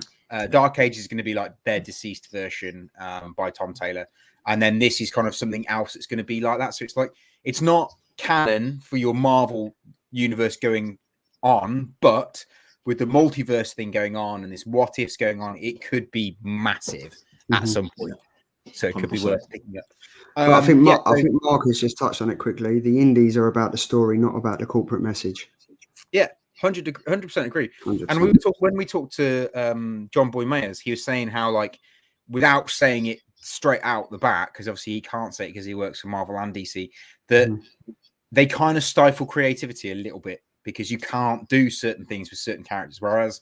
Dark Ages is going to be like their Deceased version by Tom Taylor. And then this is kind of something else that's going to be like that. So it's like, it's not canon for your Marvel universe going on, but with the multiverse thing going on and this what ifs going on, it could be massive at some point. So it could be worth picking up. I think Marcus just touched on it quickly. The indies are about the story, not about the corporate message. Yeah, 100% agree. 100%. And when we talked to John Boy Mayers, he was saying how, like, without saying it straight out the bat, because obviously he can't say it because he works for Marvel and DC, that they kind of stifle creativity a little bit because you can't do certain things with certain characters. Whereas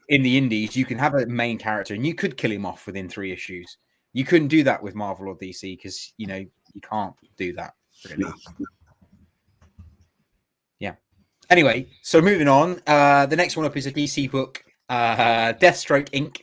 in the indies, you can have a main character and you could kill him off within 3 issues. You couldn't do that with Marvel or DC because, you can't do that, really. Yeah. Anyway, so moving on. The next one up is a DC book, Deathstroke Inc.,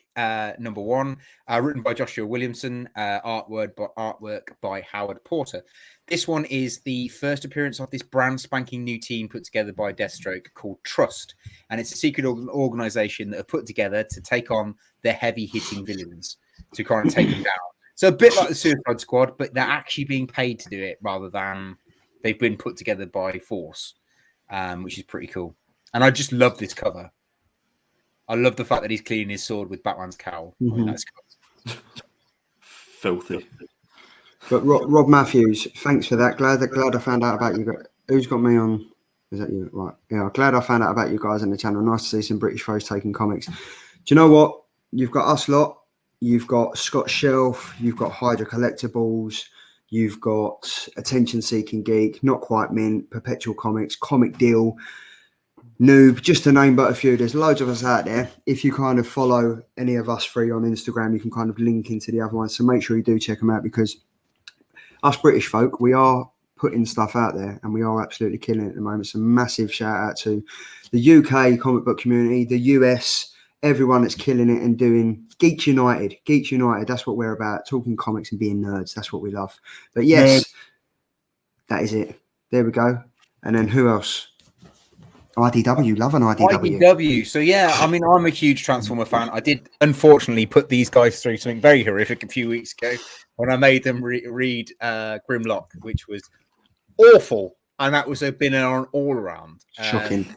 number 1, written by Joshua Williamson, artwork by Howard Porter. This one is the first appearance of this brand spanking new team put together by Deathstroke called Trust. And it's a secret organization that are put together to take on the heavy-hitting villains, to kind of take them down. So a bit like the Suicide Squad, but they're actually being paid to do it rather than they've been put together by force, which is pretty cool. And I just love this cover. I love the fact that he's cleaning his sword with Batman's cowl. I mean, that's cool. Filthy. But Rob Matthews, thanks for that. Glad I found out about you. Who's got me on? Is that you? Right. Yeah, glad I found out about you guys on the channel. Nice to see some British folks taking comics. Do you know what? You've got us lot. You've got Scott Shelf. You've got Hydra Collectibles. You've got Attention Seeking Geek, Not Quite Mint, Perpetual Comics, Comic Deal, Noob, just to name but a few. There's loads of us out there. If you kind of follow any of us three on Instagram, you can kind of link into the other ones. So make sure you do check them out because us British folk, we are putting stuff out there, and we are absolutely killing it at the moment. So massive shout out to the UK comic book community, the US, everyone that's killing it and doing Geeks United. Geeks United, that's what we're about. Talking comics and being nerds. That's what we love. But yes, that is it. There we go. And then who else? IDW, love an IDW. IDW. So yeah, I mean, I'm a huge Transformer fan. I did unfortunately put these guys through something very horrific a few weeks ago when I made them read Grimlock, which was awful, and that was been an all around Shocking.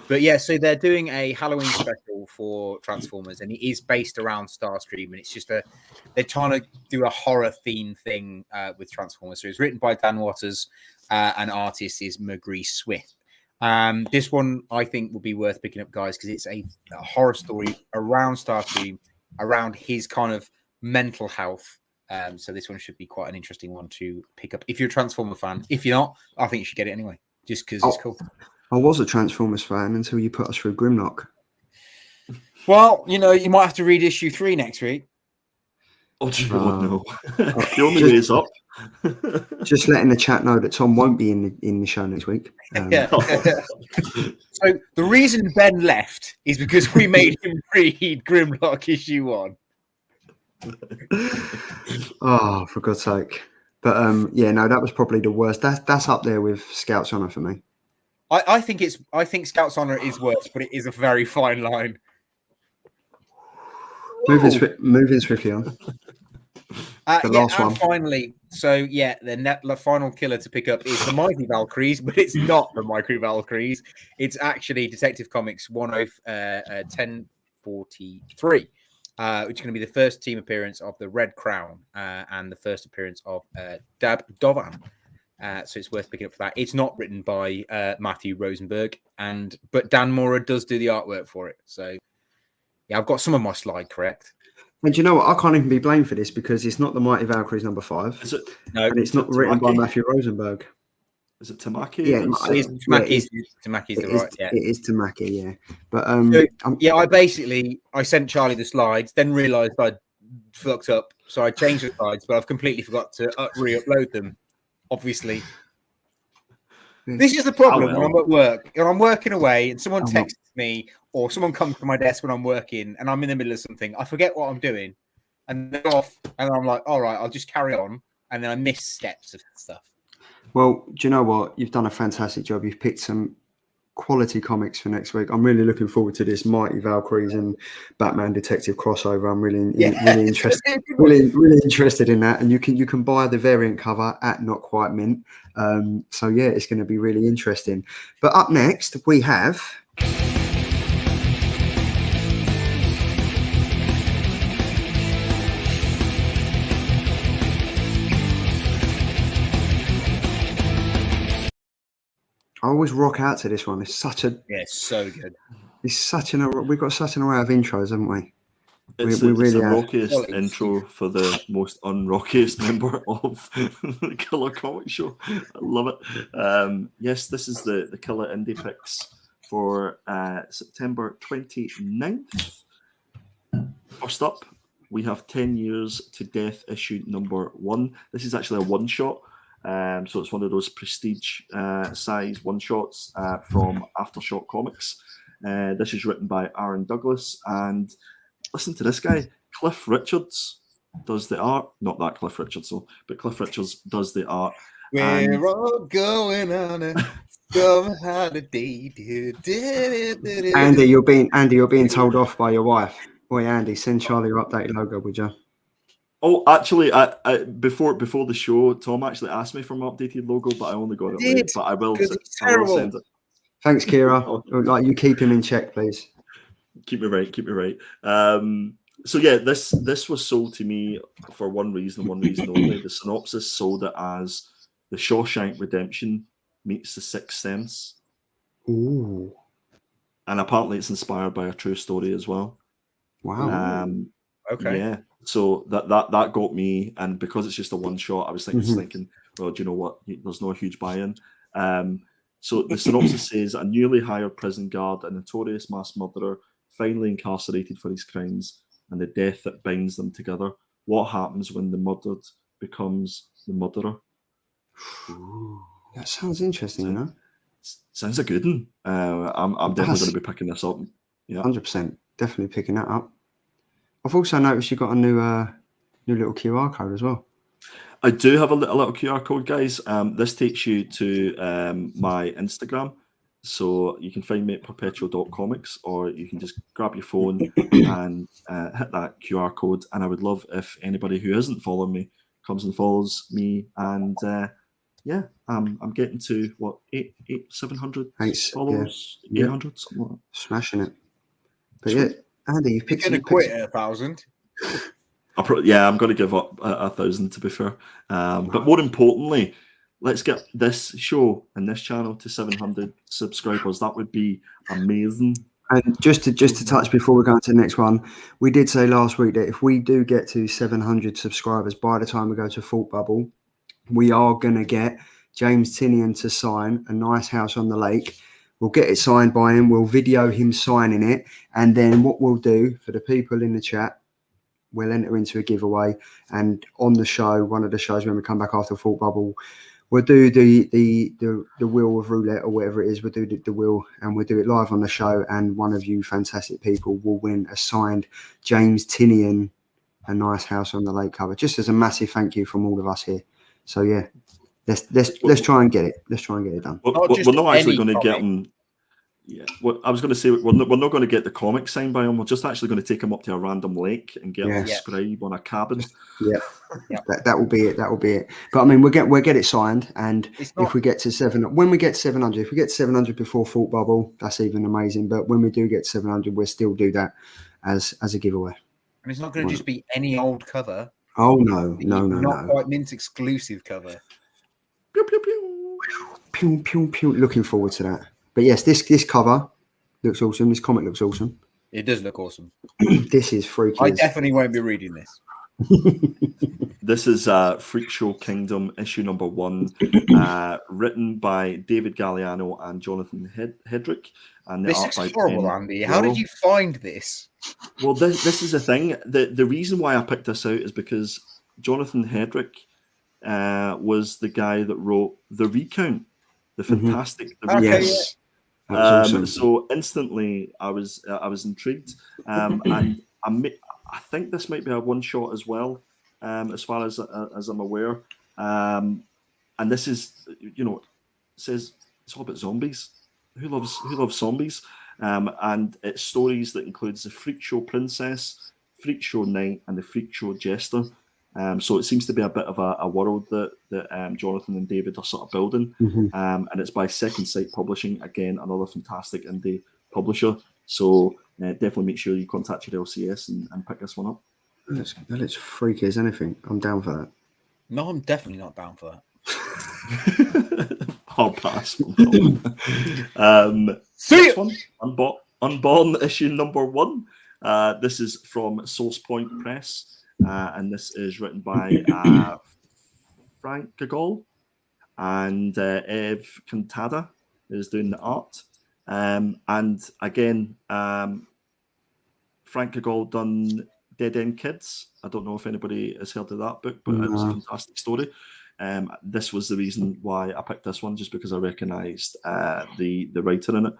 But yeah, so they're doing a Halloween special for Transformers, and it is based around Starscream, and it's just they're trying to do a horror theme thing with Transformers. So it's written by Dan Waters, and artist is McGree Swift. This one I think will be worth picking up, guys, because it's a horror story around Starscream, around his kind of mental health. So this one should be quite an interesting one to pick up if you're a Transformer fan. If you're not, I think you should get it anyway, just because it's cool. I was a Transformers fan until you put us through Grimlock. Well, you know, you might have to read issue 3 next week. Oh, no. The only way is up. Just letting the chat know that Tom won't be in the show next week. Yeah. So the reason Ben left is because we made him read Grimlock issue 1. Oh, for God's sake. But yeah, no, that was probably the worst. That's up there with Scout's Honor for me. I think Scout's Honor is worse, but it is a very fine line. Moving swiftly on. The last one. Finally, so yeah, the final killer to pick up is the Mighty Valkyries, but it's not the Mighty Valkyries. It's actually Detective Comics 1043, which is going to be the first team appearance of the Red Crown and the first appearance of Dab Dovan. So it's worth picking up for that. It's not written by Matthew Rosenberg, but Dan Mora does do the artwork for it. So yeah, I've got some of my slide correct. And you know what? I can't even be blamed for this because it's not the Mighty Valkyries number 5. Is it? No, and it's not written by Matthew Rosenberg. Is it Tamaki? Yeah, Tamaki's the right. Yeah, it is Tamaki. Yeah, but I sent Charlie the slides, then realised I'd fucked up, so I changed the slides, but I've completely forgot to re-upload them. Obviously, this is the problem when I'm at work and I'm working away, and someone texts me or someone comes to my desk when I'm working and I'm in the middle of something. I forget what I'm doing, and then I'm like, all right, I'll just carry on, and then I miss steps of stuff. Well, do you know what? You've done a fantastic job. You've picked some quality comics for next week. I'm really looking forward to this Mighty Valkyries and Batman Detective crossover. I'm really interested, really interested in that. And you can buy the variant cover at Not Quite Mint. So yeah, it's going to be really interesting. But up next we have. I always rock out to this one. It's so good. We've got such an array of intros, haven't we? It's the rockiest intro for the most unrockiest member of the Killer Comic Show. I love it. Yes, this is the Killer Indie Picks for September 29th. First up, we have 10 Years to Death issue number 1. This is actually a one-shot. So it's one of those prestige size one-shots from Aftershock Comics. This is written by Aaron Douglas. And listen to this guy. Cliff Richards does the art. Not that Cliff Richards, though, but Cliff Richards does the art. We're all going on a summer holiday. Andy, you're being told off by your wife. Boy, Andy, send Charlie your updated logo, would you? Oh, actually, I before the show, Tom actually asked me for my updated logo, but I only got it late. But I will send it. Thanks, Kira. Like, you keep him in check, please. Keep me right. So yeah, this was sold to me for one reason only. The synopsis sold it as The Shawshank Redemption meets The Sixth Sense. Ooh. And apparently it's inspired by a true story as well. Wow. Okay. Yeah. So that got me, and because it's just a one shot, I was thinking, well, do you know what? There's no huge buy-in. So the synopsis says a newly hired prison guard, a notorious mass murderer, finally incarcerated for his crimes, and the death that binds them together. What happens when the murdered becomes the murderer? Ooh. That sounds interesting, you know. Sounds a good one. I'm definitely going to be picking this up. Yeah, 100%. Definitely picking that up. I've also noticed you got a new little QR code as well. I do have a little QR code, guys. This takes you to my Instagram. So you can find me at perpetual.comics, or you can just grab your phone and hit that QR code. And I would love if anybody who isn't following me comes and follows me. And I'm getting to what 700 followers, 800, something like that. Smashing it. But Sweet. yeah, Andy, You're going to quit at 1,000. I'm going to give up 1,000 to be fair. But more importantly, let's get this show and this channel to 700 subscribers. That would be amazing. And just to touch before we go on to the next one, we did say last week that if we do get to 700 subscribers by the time we go to Thought Bubble, we are going to get James Tynion to sign A Nice House on the Lake. We'll get it signed by him. We'll video him signing it. And then what we'll do for the people in the chat, we'll enter into a giveaway. And on the show, one of the shows when we come back after Thought Bubble, we'll do the wheel of roulette or whatever it is. We'll do the wheel and we'll do it live on the show. And one of you fantastic people will win a signed James Tynion A Nice House on the Lake cover, just as a massive thank you from all of us here. So yeah, let's try and get it. Let's try and get it done. We're not actually going to get them. Yeah, well, I was going to say we're not going to get the comic signed by him. We're just actually going to take him up to a random lake and get him to scribe on a cabin. Yeah, that will be it. That will be it. But I mean, we'll get it signed, and if we get to 700, when we get 700, if we get 700 before Thought Bubble, that's even amazing. But when we do get 700, we'll still do that as a giveaway. And it's not going to just be any old cover. Oh no. Not quite mint exclusive cover. Pew pew pew. Pew pew pew. Looking forward to that. But yes, this cover looks awesome. This comic looks awesome. It does look awesome. This is freaky. I definitely won't be reading this. This is Freakshow Kingdom issue number 1, written by David Galliano and Jonathan Hedrick. And this is horrible, Andy. How did you find this? Well, this is the thing. The reason why I picked this out is because Jonathan Hedrick was the guy that wrote The Recount, the fantastic The Recount. Yes. Awesome. So instantly, I was intrigued, and I think this might be a one shot as well, as far as I'm aware. And this is, it says it's all about zombies. Who loves zombies? And it's stories that includes the Freakshow Princess, Freakshow Knight, and the Freakshow Jester. So it seems to be a bit of a world that Jonathan and David are sort of building. And it's by Second Sight Publishing, again, another fantastic indie publisher. So definitely make sure you contact your LCS and pick this one up. That looks freaky as anything. I'm down for that. No, I'm definitely not down for that. I'll pass. See Next one, Unborn issue number 1. This is from Source Point Press. And this is written by Frank Gagol, and Ev Cantada is doing the art. And again, Frank Gagol done Dead End Kids. I don't know if anybody has heard of that book, but it was a fantastic story. This was the reason why I picked this one, just because I recognised the writer in it.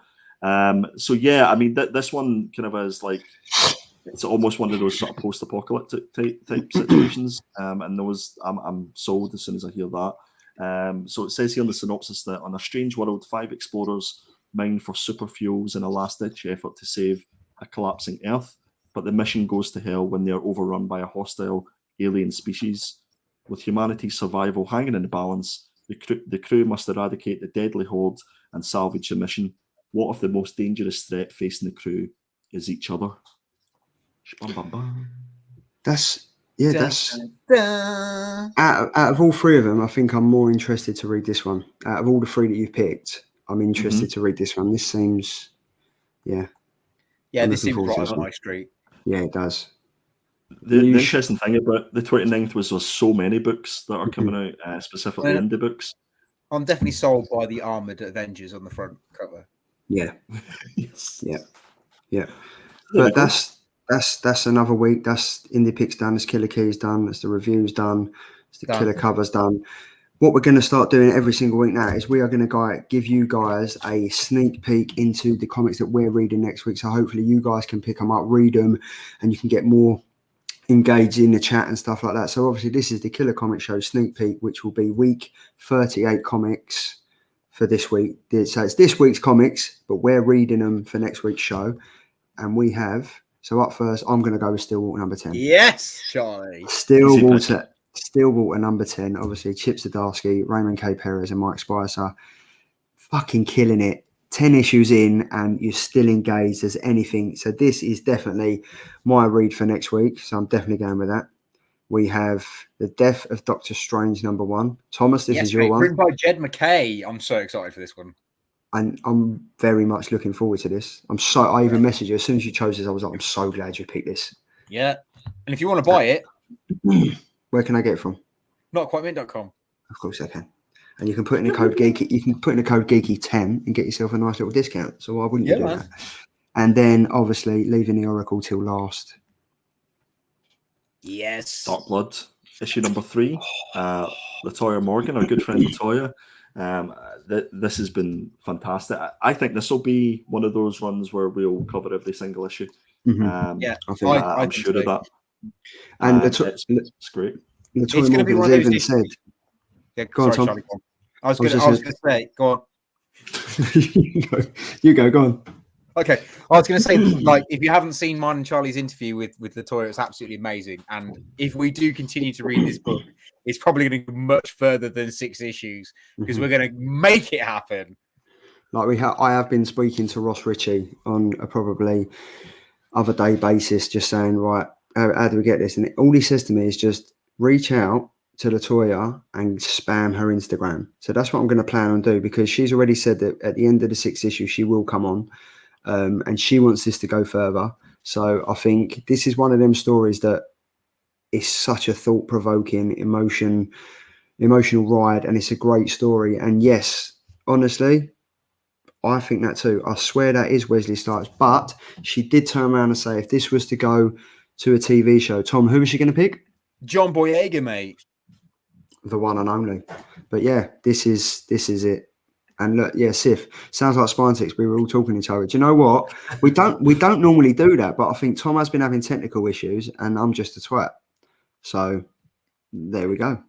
So yeah, I mean, this one kind of is like, it's almost one of those sort of post-apocalyptic type situations, and those I'm sold as soon as I hear that. So it says here in the synopsis that on a strange world, 5 explorers mine for super fuels in a last-ditch effort to save a collapsing Earth, but the mission goes to hell when they are overrun by a hostile alien species. With humanity's survival hanging in the balance, the crew must eradicate the deadly horde and salvage the mission. What if the most dangerous threat facing the crew is each other? That's out of all 3 of them, I think I'm more interested to read this one. Out of all the 3 that you've picked, I'm interested to read this one. This seems this seems right on my street. Yeah, it does. The interesting thing about the 29th was there's so many books that are coming out, specifically indie books. I'm definitely sold by the armored Avengers on the front cover. Yeah. Yes. Yeah. But that's another week. That's indie picks done. That's Killer Keys done. That's the reviews done. That's the Killer covers done. what we're going to start doing every single week now is we are going to give you guys a sneak peek into the comics that we're reading next week. So hopefully you guys can pick them up, read them, and you can get more engaged in the chat and stuff like that. So obviously this is the Killer Comic Show sneak peek, which will be week 38 comics for this week. So it's this week's comics, but we're reading them for next week's show. And we have, so up first, I'm going to go with Stillwater number 10. Yes, Charlie. Stillwater number 10, obviously Chip Zdarsky, Raymond K. Perez and Mike Spicer, fucking killing it. 10 issues in and you're still engaged as anything. So this is definitely my read for next week. So I'm definitely going with that. We have The Death of Doctor Strange number 1. Thomas, this is your one. Written by Jed McKay. I'm so excited for this one. And I'm very much looking forward to this. I even messaged you as soon as you chose this. I was like, I'm so glad you picked this. Yeah. And if you want to buy it, where can I get it from? notquitemint.com. Of course I can. And you can put in a code geeky. You can put in a code geeky10 and get yourself a nice little discount. So why wouldn't you do that? And then obviously leaving the Oracle till last. Yes. Dark Blood, issue number 3. Latoya Morgan, our good friend Latoya. This has been fantastic. I think this will be one of those runs where we'll cover every single issue. I'm sure of that. And it's great. Latoya Morgan has even said. Yeah, go on, Tom. Charlie, go on. I was going to say, go on. you go on. Okay, I was going to say, like, if you haven't seen mine and Charlie's interview with Latoya, it's absolutely amazing. And if we do continue to read this book, it's probably going to go much further than 6 issues because we're going to make it happen. Like I have been speaking to Ross Ritchie on a probably other day basis, just saying, right, how do we get this? And all he says to me is just reach out to Latoya and spam her Instagram. So that's what I'm going to plan on do because she's already said that at the end of the 6th issue she will come on, and she wants this to go further. So I think this is one of them stories that is such a thought-provoking, emotional ride, and it's a great story. And yes, honestly, I think that too. I swear that is Wesley Snipes. But she did turn around and say if this was to go to a TV show, Tom, who was she going to pick? John Boyega, mate. The one and only. But yeah, this is it. And look, yeah, Sif, sounds like Spinetics. We were all talking to each other. Do you know what? We don't normally do that, but I think Tom has been having technical issues and I'm just a twat. So there we go.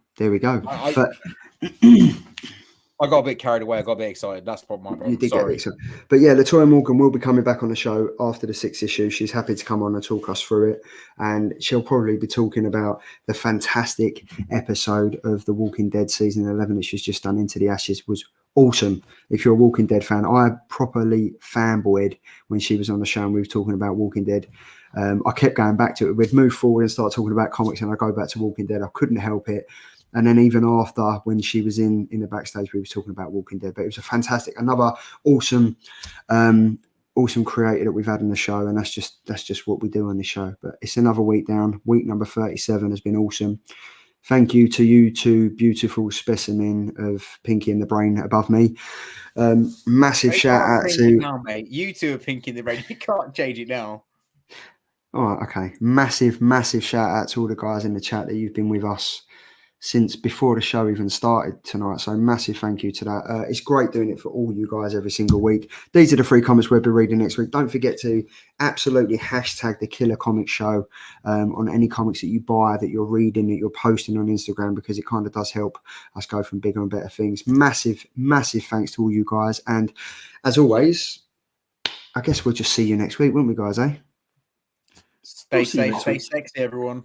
I got a bit carried away. I got a bit excited. That's probably my problem. You did get excited. But yeah, Latoya Morgan will be coming back on the show after the 6th issue. She's happy to come on and talk us through it. And she'll probably be talking about the fantastic episode of The Walking Dead season 11 that she's just done, Into the Ashes. Was awesome. If you're a Walking Dead fan, I properly fanboyed when she was on the show and we were talking about Walking Dead. I kept going back to it. We'd move forward and start talking about comics and I go back to Walking Dead. I couldn't help it. And then even after, when she was in the backstage, we were talking about Walking Dead. But it was a fantastic, another awesome creator that we've had on the show, and that's just what we do on this show. But it's another week down. Week number 37 has been awesome. Thank you to you two beautiful specimen of Pinky in the Brain above me. Massive shout out to now, mate. You two are Pinky in the Brain. You can't change it now. All right, okay. Massive shout out to all the guys in the chat that you've been with us since before the show even started tonight. So massive thank you to that. It's great doing it for all you guys every single week. These are the 3 comments we'll be reading next week. Don't forget to absolutely hashtag the Killer Comic Show on any comics that you buy, that you're reading, that you're posting on Instagram, because it kind of does help us go from bigger and better things. Massive thanks to all you guys. And as always, I guess we'll just see you next week, won't we, guys, eh? Stay safe, stay sexy, everyone.